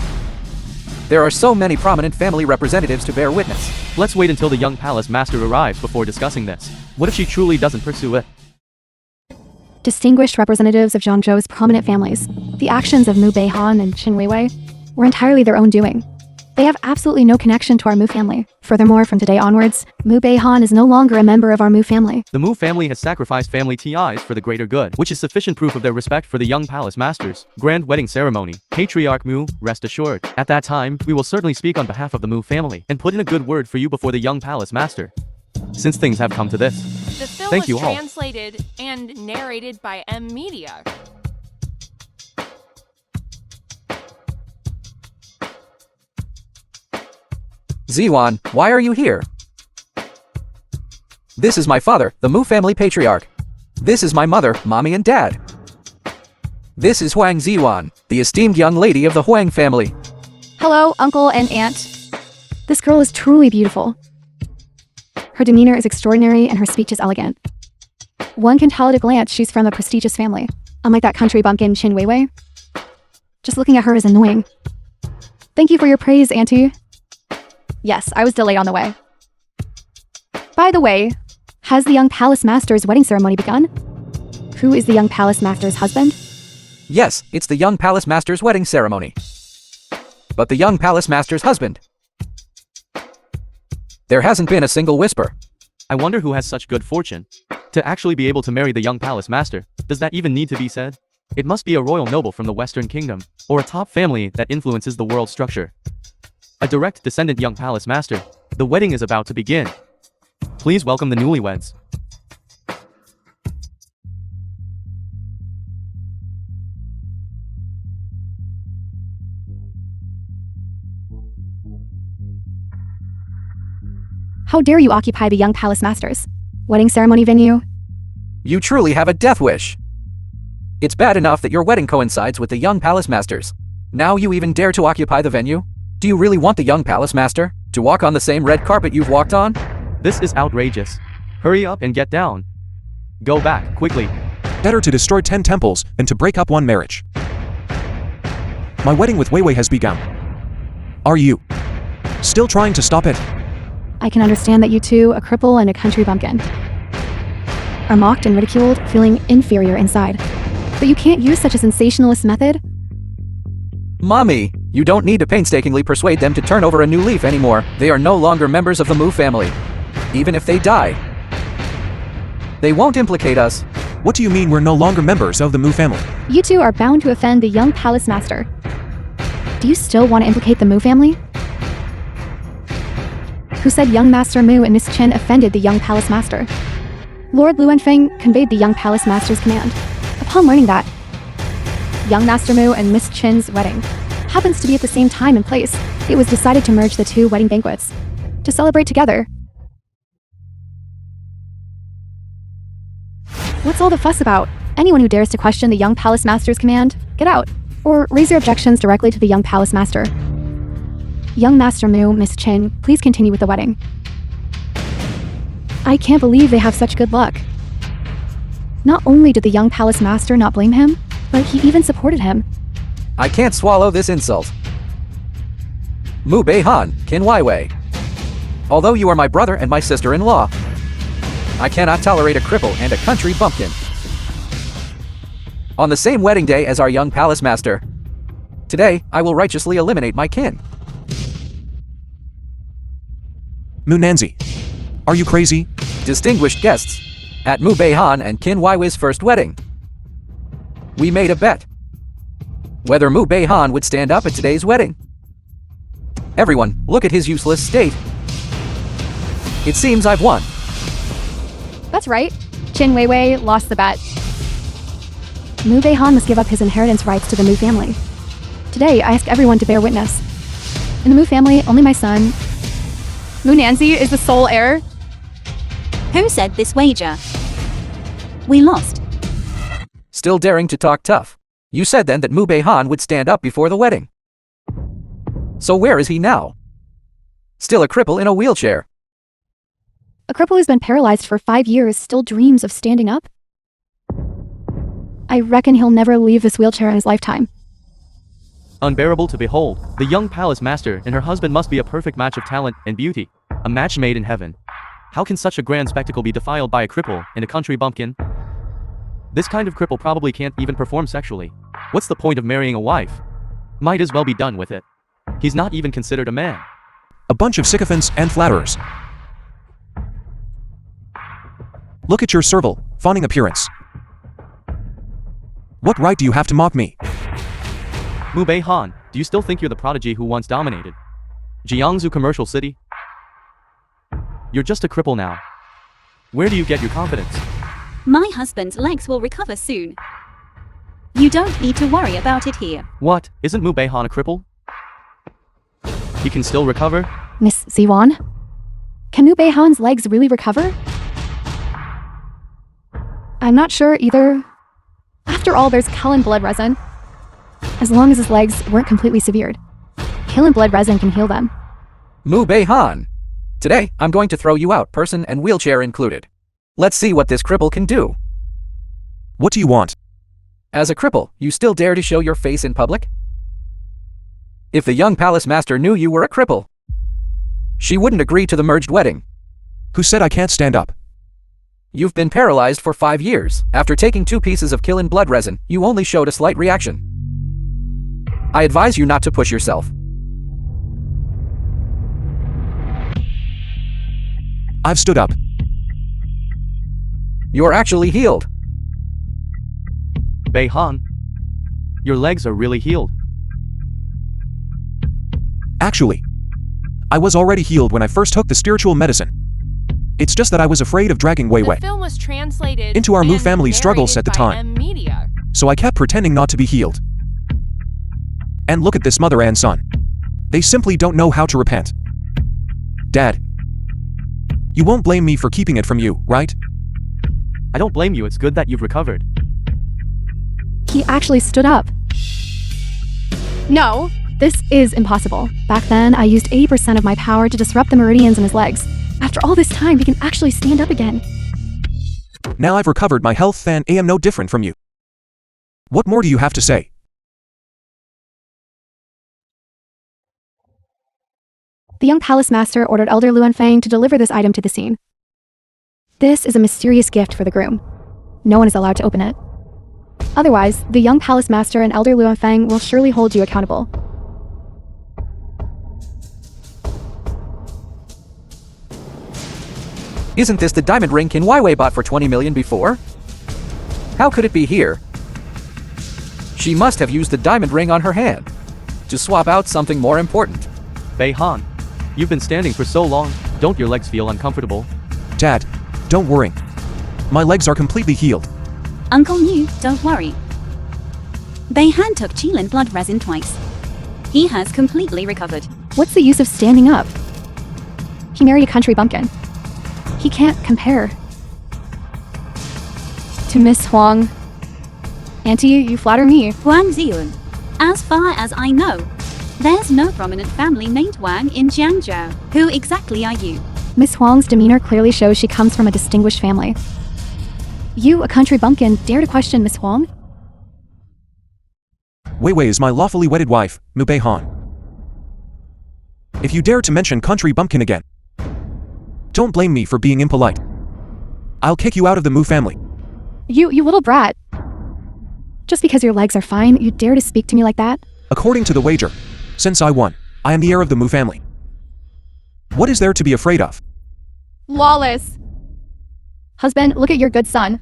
There are so many prominent family representatives to bear witness. Let's wait until the young palace master arrives before discussing this. What if she truly doesn't pursue it? Distinguished representatives of Zhangzhou's prominent families, the actions of Mu Beihan and Qin Weiwei were entirely their own doing. They have absolutely no connection to our Mu family. Furthermore, from today onwards, Mu Beihan is no longer a member of our Mu family. The Mu family has sacrificed family TIs for the greater good, which is sufficient proof of their respect for the young palace masters. Grand wedding ceremony. Patriarch Mu, rest assured. At that time, we will certainly speak on behalf of the Mu family and put in a good word for you before the young palace master. Since things have come to this. The film Thank was you all. translated and narrated by M Media. Ziwan, why are you here? This is my father, the Mu family patriarch. This is my mother, mommy and dad. This is Huang Ziwan, the esteemed young lady of the Huang family. Hello, uncle and aunt. This girl is truly beautiful. Her demeanor is extraordinary and her speech is elegant. One can tell at a glance she's from a prestigious family, unlike that country bumpkin Qin Weiwei. Just looking at her is annoying. Thank you for your praise, auntie. Yes, I was delayed on the way. By the way, has the young palace master's wedding ceremony begun? Who is the young palace master's husband? Yes, it's the young palace master's wedding ceremony. But the young palace master's husband. There hasn't been a single whisper. I wonder who has such good fortune to actually be able to marry the young palace master. Does that even need to be said? It must be a royal noble from the Western Kingdom, or a top family that influences the world structure. A direct descendant young palace master. The wedding is about to begin. Please welcome the newlyweds. How dare you occupy the young palace master's wedding ceremony venue? You truly have a death wish. It's bad enough that your wedding coincides with the young palace master's. Now you even dare to occupy the venue? Do you really want the young palace master to walk on the same red carpet you've walked on? This is outrageous. Hurry up and get down. Go back, quickly. Better to destroy 10 temples than to break up one marriage. My wedding with Weiwei has begun. Are you still trying to stop it? I can understand that you two, a cripple and a country bumpkin, are mocked and ridiculed, feeling inferior inside. But you can't use such a sensationalist method. Mommy, you don't need to painstakingly persuade them to turn over a new leaf anymore. They are no longer members of the Mu family. Even if they die, they won't implicate us. What do you mean we're no longer members of the Mu family? You two are bound to offend the young palace master. Do you still want to implicate the Mu family? Who said young Master Mu and Miss Chen offended the young palace master? Lord Luanfeng conveyed the young palace master's command. Upon learning that young Master Mu and Miss Chen's wedding happens to be at the same time and place, it was decided to merge the two wedding banquets to celebrate together. What's all the fuss about? Anyone who dares to question the young palace master's command, get out, or raise your objections directly to the young palace master. Young Master Mu, Miss Chen, please continue with the wedding. I can't believe they have such good luck. Not only did the young palace master not blame him, but he even supported him. I can't swallow this insult. Mu Beihan, Qin Weiwei. Although you are my brother and my sister-in-law, I cannot tolerate a cripple and a country bumpkin on the same wedding day as our young palace master. Today, I will righteously eliminate my kin. Mu Nanzi, are you crazy? Distinguished guests, at Mu Beihan and Qin Weiwei's first wedding, we made a bet whether Mu Beihan would stand up at today's wedding. Everyone, look at his useless state. It seems I've won. That's right. Qin Weiwei lost the bet. Mu Beihan must give up his inheritance rights to the Mu family. Today, I ask everyone to bear witness. In the Mu family, only my son, Mu Nanzi, is the sole heir. Who said this wager? We lost. Still daring to talk tough. You said then that Mu Beihan would stand up before the wedding. So where is he now? Still a cripple in a wheelchair. A cripple who's been paralyzed for 5 years still dreams of standing up? I reckon he'll never leave this wheelchair in his lifetime. Unbearable to behold, the young palace master and her husband must be a perfect match of talent and beauty. A match made in heaven. How can such a grand spectacle be defiled by a cripple and a country bumpkin? This kind of cripple probably can't even perform sexually. What's the point of marrying a wife? Might as well be done with it. He's not even considered a man. A bunch of sycophants and flatterers. Look at your servile, fawning appearance. What right do you have to mock me? Mubei Han, do you still think you're the prodigy who once dominated Jiangsu commercial city? You're just a cripple now. Where do you get your confidence? My husband's legs will recover soon. You don't need to worry about it here. What? Isn't Mubei Han a cripple? He can still recover? Miss Ziwan? Can Liu Beihan's legs really recover? I'm not sure either. After all, there's killing blood resin. As long as his legs weren't completely severed, killing blood resin can heal them. Mubei Han. Today, I'm going to throw you out, person and wheelchair included. Let's see what this cripple can do. What do you want? As a cripple, you still dare to show your face in public? If the young palace master knew you were a cripple, she wouldn't agree to the merged wedding. Who said I can't stand up? You've been paralyzed for 5 years. After taking 2 pieces of killing blood resin, you only showed a slight reaction. I advise you not to push yourself. I've stood up. You're actually healed. Bei Han, your legs are really healed. Actually, I was already healed when I first took the spiritual medicine. It's just that I was afraid of dragging Wei Wei The film was translated into our Mu and family struggles at the narrated by time. M Media. So I kept pretending not to be healed. And look at this mother and son. They simply don't know how to repent. Dad, you won't blame me for keeping it from you, right? I don't blame you, it's good that you've recovered. He actually stood up. No, this is impossible. Back then, I used 80% of my power to disrupt the meridians in his legs. After all this time, he can actually stand up again. Now I've recovered my health and am no different from you. What more do you have to say? The young palace master ordered Elder Luanfang to deliver this item to the scene. This is a mysterious gift for the groom. No one is allowed to open it. Otherwise, the young palace master and Elder Luanfang will surely hold you accountable. Isn't this the diamond ring Qin Waiwei bought for 20 million before? How could it be here? She must have used the diamond ring on her hand to swap out something more important. Bei Han, you've been standing for so long, don't your legs feel uncomfortable? Dad, don't worry. My legs are completely healed. Uncle New, don't worry. Bei Han took Qilin blood resin twice. He has completely recovered. What's the use of standing up? He married a country bumpkin. He can't compare to Miss Huang. Auntie, you flatter me. Huang Ziyun. As far as I know, there's no prominent family named Wang in Jiangzhou. Who exactly are you? Miss Huang's demeanor clearly shows she comes from a distinguished family. You, a country bumpkin, dare to question Miss Huang? Wei Wei is my lawfully wedded wife, Mubei Han. If you dare to mention country bumpkin again, don't blame me for being impolite. I'll kick you out of the Mu family. You little brat. Just because your legs are fine, you dare to speak to me like that? According to the wager, since I won, I am the heir of the Mu family. What is there to be afraid of? Lawless. Husband, look at your good son.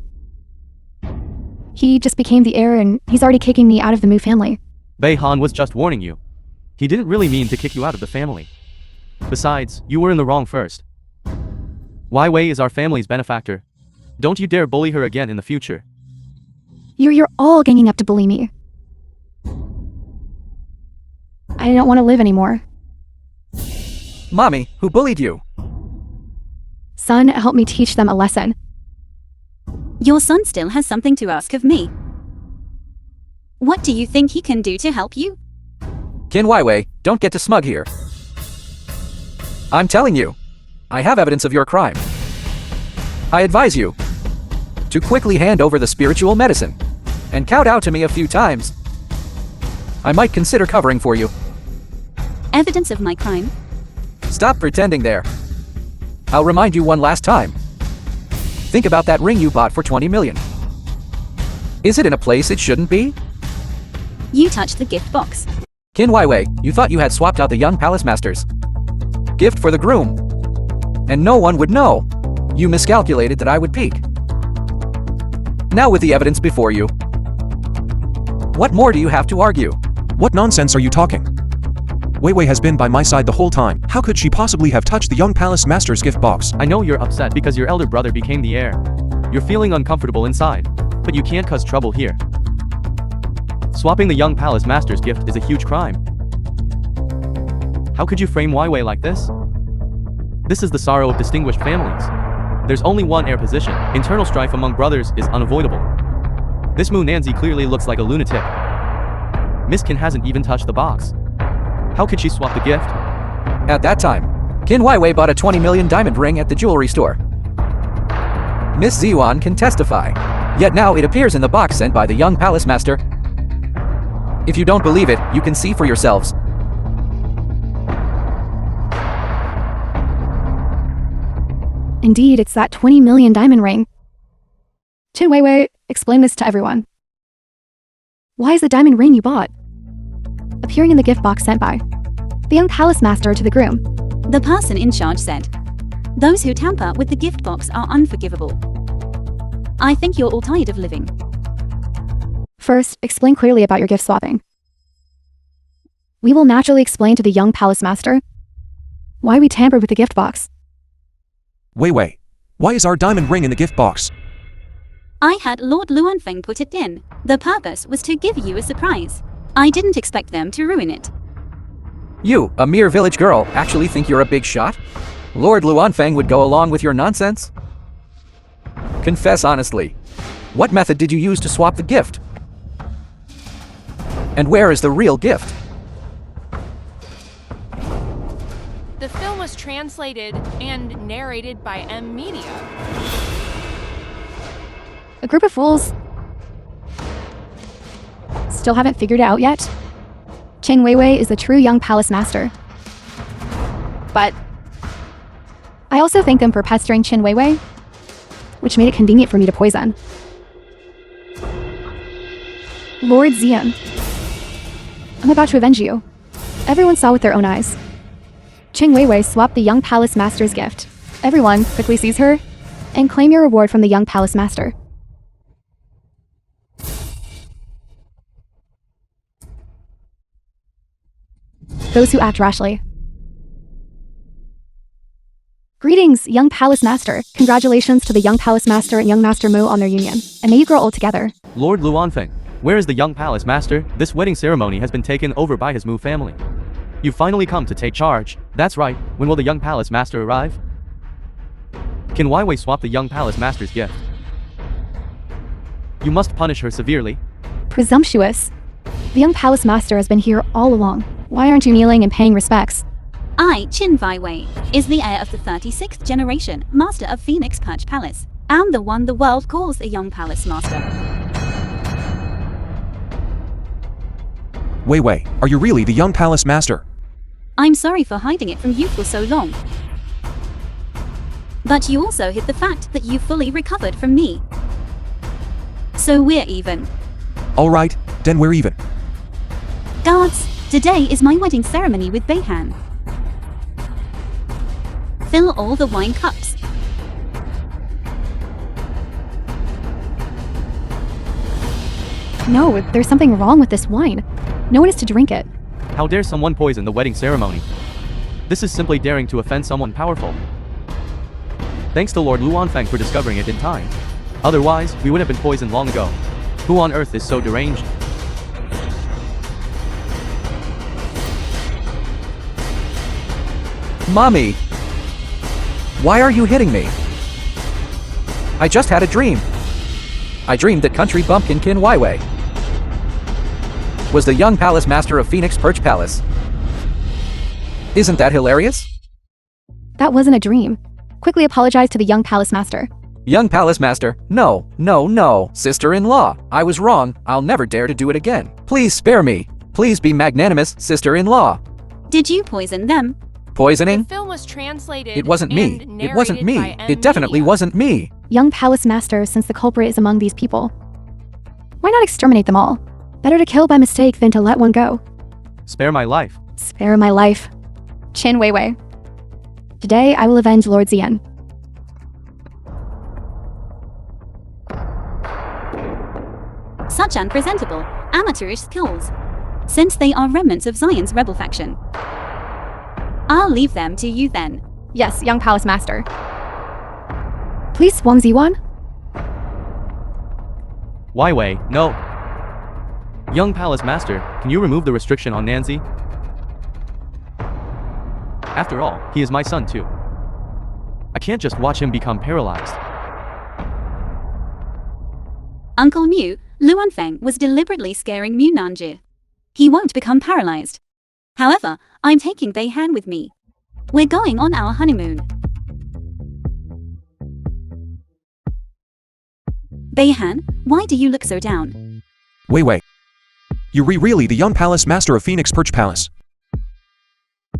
He just became the heir and he's already kicking me out of the Mu family. Bei Han was just warning you. He didn't really mean to kick you out of the family. Besides, you were in the wrong first. Wei Wei is our family's benefactor. Don't you dare bully her again in the future. You're all ganging up to bully me. I don't want to live anymore. Mommy, who bullied you? Son, help me teach them a lesson. Your son still has something to ask of me. What do you think he can do to help you? Qin Waiwei, don't get too smug here. I'm telling you, I have evidence of your crime. I advise you to quickly hand over the spiritual medicine and kowtow to me a few times. I might consider covering for you. Evidence of my crime? Stop pretending there. I'll remind you one last time. Think about that ring you bought for 20 million. Is it in a place it shouldn't be? You touched the gift box. Qin Weiwei, you thought you had swapped out the young palace master's gift for the groom. And no one would know. You miscalculated that I would peek. Now with the evidence before you, what more do you have to argue? What nonsense are you talking? Wei Wei has been by my side the whole time. How could she possibly have touched the young palace master's gift box? I know you're upset because your elder brother became the heir. You're feeling uncomfortable inside, but you can't cause trouble here. Swapping the young palace master's gift is a huge crime. How could you frame Wei Wei like this? This is the sorrow of distinguished families. There's only one heir position. Internal strife among brothers is unavoidable. This Mu Nanzi clearly looks like a lunatic. Miss Qin hasn't even touched the box. How could she swap the gift? At that time, Qin Weiwei bought a 20 million diamond ring at the jewelry store. Miss Ziyuan can testify. Yet now it appears in the box sent by the young palace master. If you don't believe it, you can see for yourselves. Indeed, it's that 20 million diamond ring. Qin Weiwei, explain this to everyone. Why is the diamond ring you bought appearing in the gift box sent by the young palace master to the groom? The person in charge said, "Those who tamper with the gift box are unforgivable." I think you're all tired of living. First, explain clearly about your gift swapping. We will naturally explain to the young palace master why we tampered with the gift box. Wei Wei, why is our diamond ring in the gift box? I had Lord Luanfeng put it in. The purpose was to give you a surprise. I didn't expect them to ruin it. You, a mere village girl, actually think you're a big shot? Lord Luanfeng would go along with your nonsense? Confess honestly. What method did you use to swap the gift? And where is the real gift? The film was translated and narrated by M Media. A group of fools. Still haven't figured it out yet? Qin Weiwei is the true young palace master. But I also thank them for pestering Qin Weiwei, which made it convenient for me to poison. Lord Xian, I'm about to avenge you. Everyone saw with their own eyes. Qin Weiwei swapped the young palace master's gift. Everyone quickly seize her and claim your reward from the young palace master. Those who act rashly. Greetings, young palace master. Congratulations to the young palace master and young master Mu on their union, and may you grow old together. Lord Luanfeng, where is the young palace master? This wedding ceremony has been taken over by his Mu family. You've finally come to take charge. That's right. When will the young palace master arrive? Can Wei Wei swap the young palace master's gift? You must punish her severely. Presumptuous. The young palace master has been here all along. Why aren't you kneeling and paying respects? I, Qin Weiwei, is the heir of the 36th generation master of Phoenix Perch Palace. I'm the one the world calls a young palace master. Wei Wei, are you really the young palace master? I'm sorry for hiding it from you for so long. But you also hid the fact that you fully recovered from me. So we're even. Alright, then we're even. Guards, today is my wedding ceremony with Beihan. Fill all the wine cups. No, there's something wrong with this wine. No one is to drink it. How dare someone poison the wedding ceremony? This is simply daring to offend someone powerful. Thanks to Lord Luanfeng for discovering it in time. Otherwise, we would have been poisoned long ago. Who on earth is so deranged? Mommy! Why are you hitting me? I just had a dream. I dreamed that country bumpkin Qin Weiwei was the young palace master of Phoenix Perch Palace. Isn't that hilarious? That wasn't a dream. Quickly apologize to the young palace master. Young palace master, no, no, no. Sister-in-law, I was wrong. I'll never dare to do it again. Please spare me. Please be magnanimous, sister-in-law. Did you poison them? Poisoning? The film was translated. It wasn't me. and It wasn't me. narrated by It definitely media. wasn't me. Young palace master, since the culprit is among these people. Why not exterminate them all? Better to kill by mistake than to let one go. Spare my life. Spare my life. Chin Weiwei. Today, I will avenge Lord Zien. Such unpresentable, amateurish skills. Since they are remnants of Zion's rebel faction. I'll leave them to you then. Yes, young palace master. Please, Wang Ziwan? Why Wei? No. Young palace master, can you remove the restriction on Nanzi? After all, he is my son too. I can't just watch him become paralyzed. Uncle Mu, Luanfeng was deliberately scaring Mu Nanjie. He won't become paralyzed. However, I'm taking Beihan with me. We're going on our honeymoon. Beihan, why do you look so down? Wei. You really the young palace master of Phoenix Perch Palace.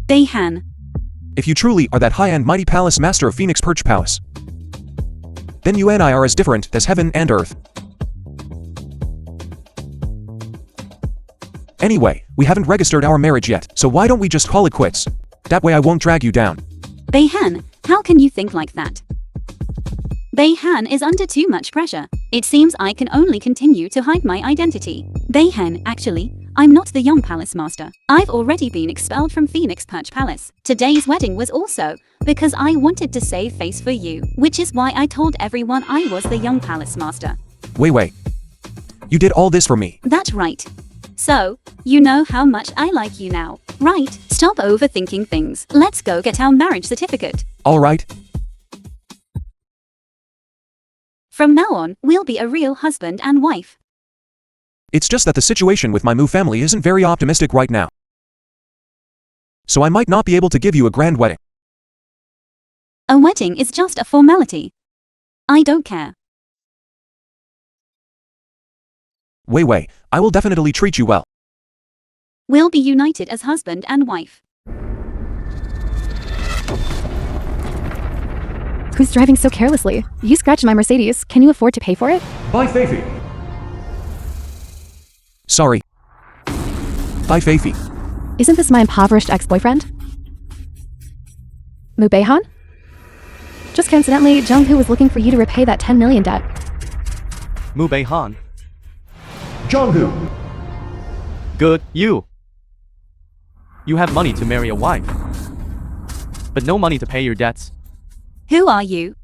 Beihan, If you truly are that high and mighty palace master of Phoenix Perch Palace, then you and I are as different as heaven and earth. Anyway, we haven't registered our marriage yet, so why don't we just call it quits? That way I won't drag you down. Beihan, how can you think like that? Beihan is under too much pressure. It seems I can only continue to hide my identity. Beihan, actually, I'm not the young palace master. I've already been expelled from Phoenix Perch Palace. Today's wedding was also because I wanted to save face for you, which is why I told everyone I was the young palace master. Wei. You did all this for me. That's right. So, you know how much I like you now, right? Stop overthinking things. Let's go get our marriage certificate. Alright? From now on, we'll be a real husband and wife. It's just that the situation with my Mu family isn't very optimistic right now. So I might not be able to give you a grand wedding. A wedding is just a formality. I don't care. Wei, I will definitely treat you well. We'll be united as husband and wife. Who's driving so carelessly? You scratched my Mercedes. Can you afford to pay for it? Bye, Faithy. Sorry. Bye, Faithy. Isn't this my impoverished ex-boyfriend? Mu Beihan? Just coincidentally, Junghu was looking for you to repay that 10 million debt. Mu Beihan. Jonghu. Good, you. You have money to marry a wife, but no money to pay your debts. Who are you?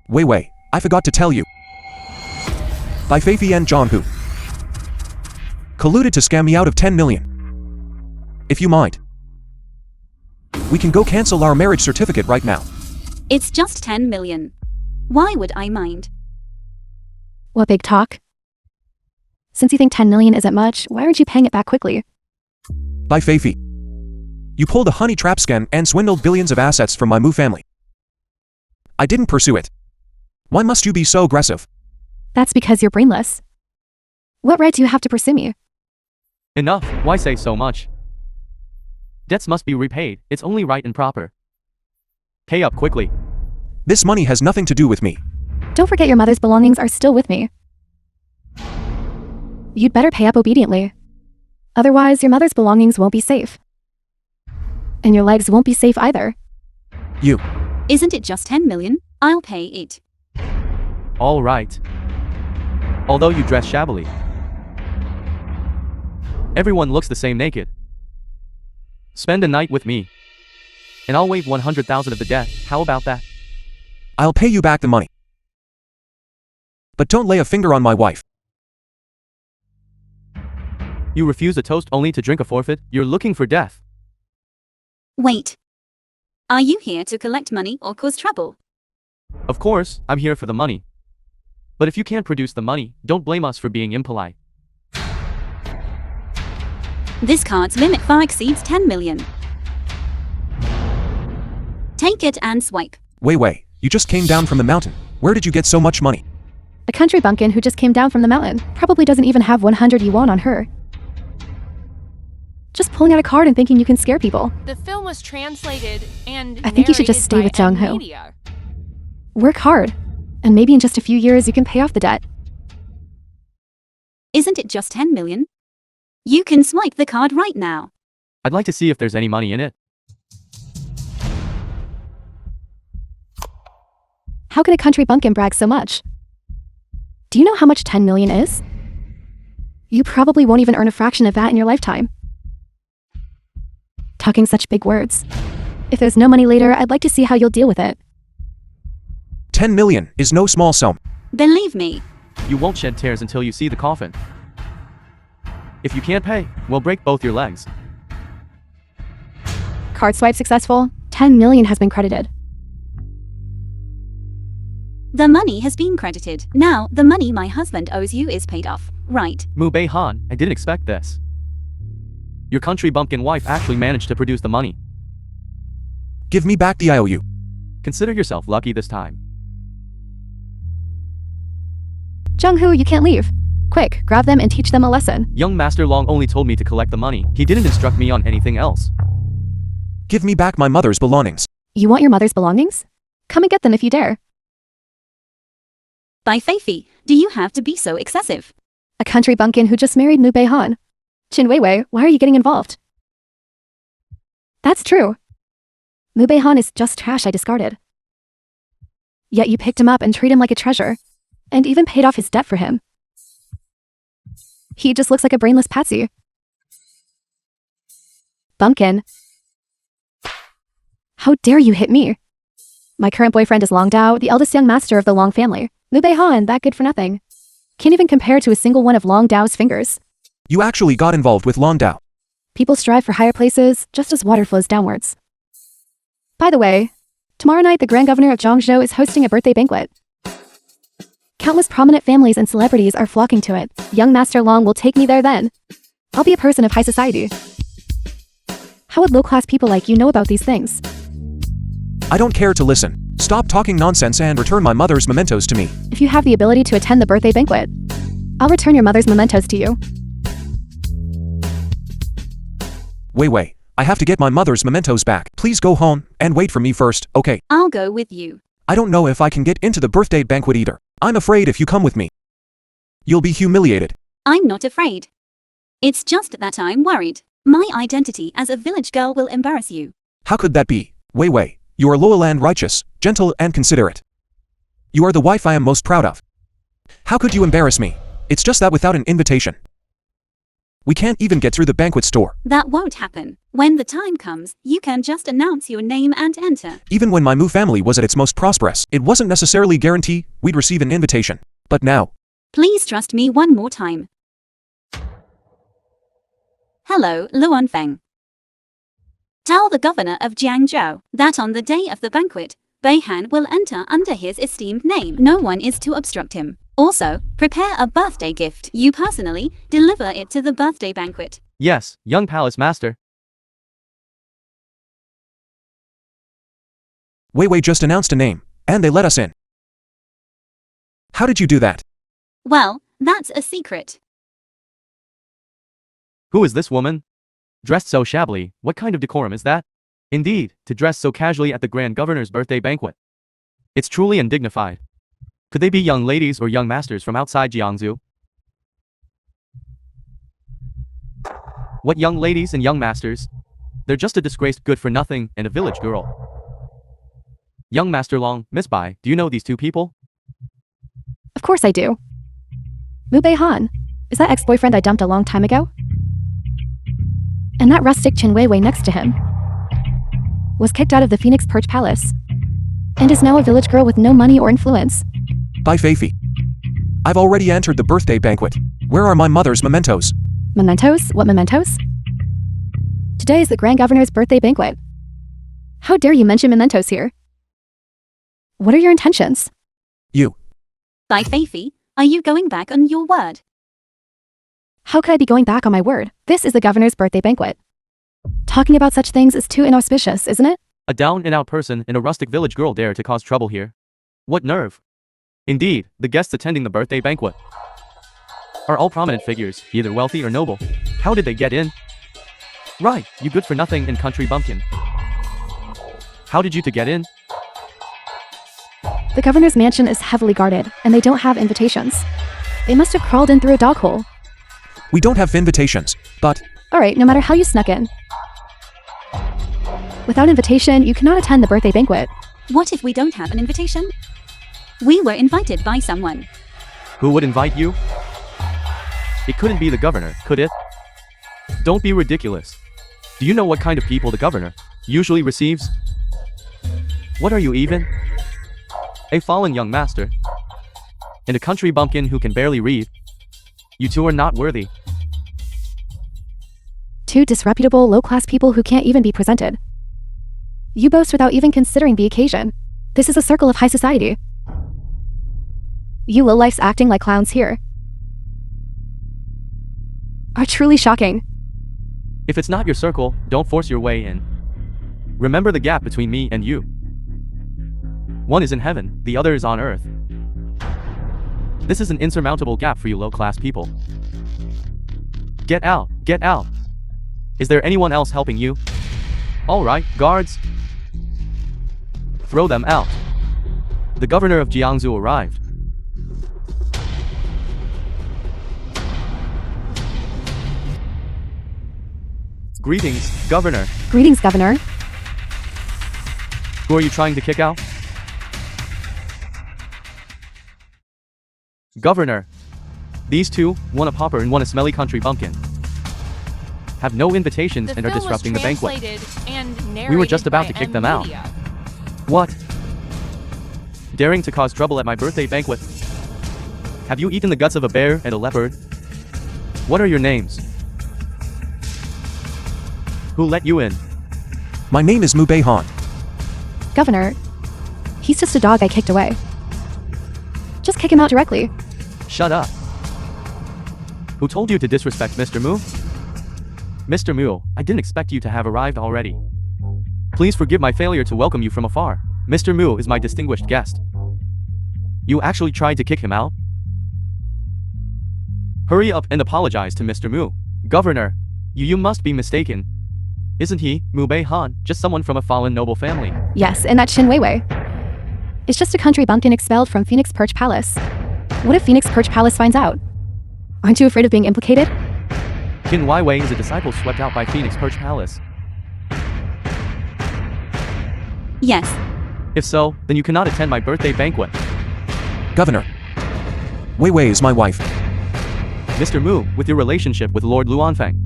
Wei, I forgot to tell you. Bye, Faithy and Jonghu colluded to scam me out of 10 million. If you mind, we can go cancel our marriage certificate right now. It's just 10 million. Why would I mind? What big talk? Since you think 10 million isn't much, why aren't you paying it back quickly? Bye, Faithy. You pulled a honey trap scam and swindled billions of assets from my Mu family. I didn't pursue it. Why must you be so aggressive? That's because you're brainless. What right do you have to pursue me? Enough, why say so much? Debts must be repaid, it's only right and proper. Pay up quickly. This money has nothing to do with me. Don't forget your mother's belongings are still with me. You'd better pay up obediently. Otherwise, your mother's belongings won't be safe. And your legs won't be safe either. You. Isn't it just 10 million? I'll pay it. All right. Although you dress shabbily. Everyone looks the same naked. Spend a night with me, and I'll waive 100,000 of the debt. How about that? I'll pay you back the money. But don't lay a finger on my wife. You refuse a toast only to drink a forfeit? You're looking for death. Wait. Are you here to collect money or cause trouble? Of course, I'm here for the money. But if you can't produce the money, don't blame us for being impolite. This card's limit far exceeds 10 million. Take it and swipe. Wei, you just came down from the mountain. Where did you get so much money? A country bumpkin who just came down from the mountain probably doesn't even have 100 yuan on her. Just pulling out a card and thinking you can scare people. The film was translated and I think you should just narrated stay by with M Jung-ho. Media. Work hard. And maybe in just a few years you can pay off the debt. Isn't it just 10 million? You can swipe the card right now. I'd like to see if there's any money in it. How can a country bumpkin brag so much? Do you know how much 10 million is? You probably won't even earn a fraction of that in your lifetime. Talking such big words. If there's no money later, I'd like to see how you'll deal with it. 10 million is no small sum. Believe me. You won't shed tears until you see the coffin. If you can't pay, we'll break both your legs. Card swipe successful. 10 million has been credited. The money has been credited. Now, the money my husband owes you is paid off, right? Mu Bei-han, I didn't expect this. Your country bumpkin wife actually managed to produce the money. Give me back the IOU. Consider yourself lucky this time. Jung-ho, you can't leave. Quick, grab them and teach them a lesson. Young Master Long only told me to collect the money. He didn't instruct me on anything else. Give me back my mother's belongings. You want your mother's belongings? Come and get them if you dare. By Feifei, do you have to be so excessive? A country bumpkin who just married Mu Bei-han. Chin Weiwei, why are you getting involved? That's true. Mu Bei-han is just trash I discarded. Yet you picked him up and treat him like a treasure, and even paid off his debt for him. He just looks like a brainless patsy. Bumpkin. How dare you hit me? My current boyfriend is Long Dao, the eldest young master of the Long family. Mu Bei-han, that good for nothing. Can't even compare to a single one of Long Dao's fingers. You actually got involved with Long Dao. People strive for higher places, just as water flows downwards. By the way, tomorrow night the Grand Governor of Zhangzhou is hosting a birthday banquet. Countless prominent families and celebrities are flocking to it. Young Master Long will take me there then. I'll be a person of high society. How would low-class people like you know about these things? I don't care to listen. Stop talking nonsense and return my mother's mementos to me. If you have the ability to attend the birthday banquet, I'll return your mother's mementos to you. Wait, I have to get my mother's mementos back. Please go home and wait for me first, okay? I'll go with you. I don't know if I can get into the birthday banquet either. I'm afraid if you come with me, you'll be humiliated. I'm not afraid. It's just that I'm worried. My identity as a village girl will embarrass you. How could that be? Wei, you are loyal and righteous, gentle and considerate. You are the wife I am most proud of. How could you embarrass me? It's just that without an invitation, we can't even get through the banquet store. That won't happen. When the time comes, you can just announce your name and enter. Even when my Mu family was at its most prosperous, it wasn't necessarily guaranteed we'd receive an invitation. But now, Please trust me one more time. Hello, Luan Feng. Tell the governor of Jiangzhou that on the day of the banquet, Bei-han will enter under his esteemed name. No one is to obstruct him. Also, prepare a birthday gift. You personally deliver it to the birthday banquet. Yes, young palace master. Wei just announced a name, and they let us in. How did you do that? Well, that's a secret. Who is this woman? Dressed so shabbily, what kind of decorum is that? Indeed, to dress so casually at the Grand Governor's birthday banquet. It's truly undignified. Could they be young ladies or young masters from outside Jiangsu? What young ladies and young masters? They're just a disgraced good-for-nothing and a village girl. Young Master Long, Miss Bai, do you know these two people? Of course I do. Mu Bei-han, is that ex-boyfriend I dumped a long time ago? And that rustic Chin Weiwei next to him was kicked out of the Phoenix Perch Palace and is now a village girl with no money or influence. By Feifei. I've already entered the birthday banquet. Where are my mother's mementos? Mementos? What mementos? Today is the Grand Governor's birthday banquet. How dare you mention mementos here? What are your intentions? You. By Feifei, are you going back on your word? How could I be going back on my word? This is the governor's birthday banquet. Talking about such things is too inauspicious, isn't it? A down-and-out person and a rustic village girl dare to cause trouble here. What nerve! Indeed, the guests attending the birthday banquet are all prominent figures, either wealthy or noble. How did they get in? Right, you good for nothing and country bumpkin. How did you to get in? The governor's mansion is heavily guarded, and they don't have invitations. They must have crawled in through a dog hole. We don't have invitations, but Alright, no matter how you snuck in. Without invitation, you cannot attend the birthday banquet. What if we don't have an invitation? We were invited by someone. Who would invite you? It couldn't be the governor, could it? Don't be ridiculous. Do you know what kind of people the governor usually receives? What are you even? A fallen young master. And a country bumpkin who can barely read. You two are not worthy. Two disreputable, low-class people who can't even be presented. You boast without even considering the occasion. This is a circle of high society. You lowlifes acting like clowns here are truly shocking. If it's not your circle, don't force your way in. Remember the gap between me and you. One is in heaven, the other is on earth. This is an insurmountable gap for you low-class people. Get out, get out. Is there anyone else helping you? Alright, guards. Throw them out. The governor of Jiangsu arrived. Greetings, governor. Greetings, Governor. Who are you trying to kick out? Governor. These two, one a pauper and one a smelly country bumpkin, have no invitations and are disrupting the banquet. We were just about to kick them out. What? Daring to cause trouble at my birthday banquet? Have you eaten the guts of a bear and a leopard? What are your names? Who let you in? my name is Mubei Han. Governor, he's just a dog I kicked away. Just kick him out directly. Shut up. Who told you to disrespect Mr. Mu? Mr. Mu, I didn't expect you to have arrived already. Please forgive my failure to welcome you from afar. Mr. Mu is my distinguished guest. You actually tried to kick him out? Hurry up and apologize to Mr. Mu. Governor, you must be mistaken. Isn't he, Mubei Han, just someone from a fallen noble family? Yes, and that Shin Weiwei. It's just a country bumpkin expelled from Phoenix Perch Palace. What if Phoenix Perch Palace finds out? Aren't you afraid of being implicated? Qin Weiwei is a disciple swept out by Phoenix Perch Palace. Yes. If so, then you cannot attend my birthday banquet. Governor. Wei Wei is my wife. Mr. Mu, with your relationship with Lord Luanfeng.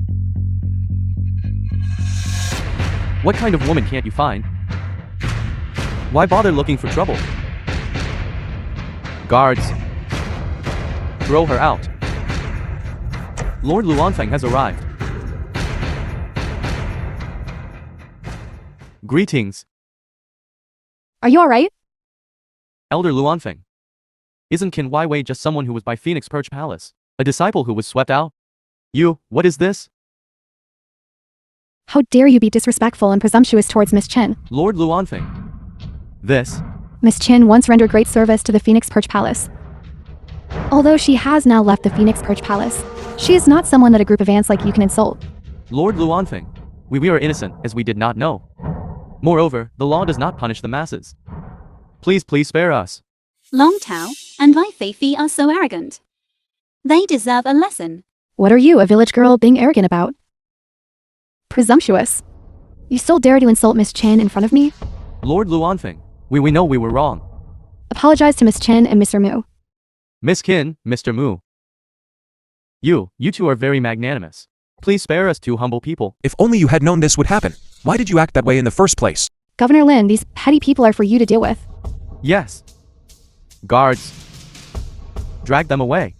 What kind of woman can't you find? Why bother looking for trouble? Guards. Throw her out. Lord Luanfeng has arrived. Greetings, Are you alright? Elder Luanfeng. Isn't Qin Weiwei just someone who was by Phoenix Perch Palace? A disciple who was swept out? What is this? How dare you be disrespectful and presumptuous towards Miss Chen? Lord Luanfeng. This? Miss Chen once rendered great service to the Phoenix Perch Palace. Although she has now left the Phoenix Perch Palace, she is not someone that a group of ants like you can insult. Lord Luanfeng. We are innocent, as we did not know. Moreover, the law does not punish the masses. Please spare us. Long Tao and Lai Feifi are so arrogant. They deserve a lesson. What are you, a village girl, being arrogant about? Presumptuous. You still dare to insult Miss Chen in front of me? Lord Luanfeng. We know we were wrong. Apologize to Miss Chen and Mr. Mu. Miss Qin, Mr. Mu. You two are very magnanimous. Please spare us two humble people. If only you had known this would happen. Why did you act that way in the first place? Governor Lin, these petty people are for you to deal with. Yes. Guards. Drag them away.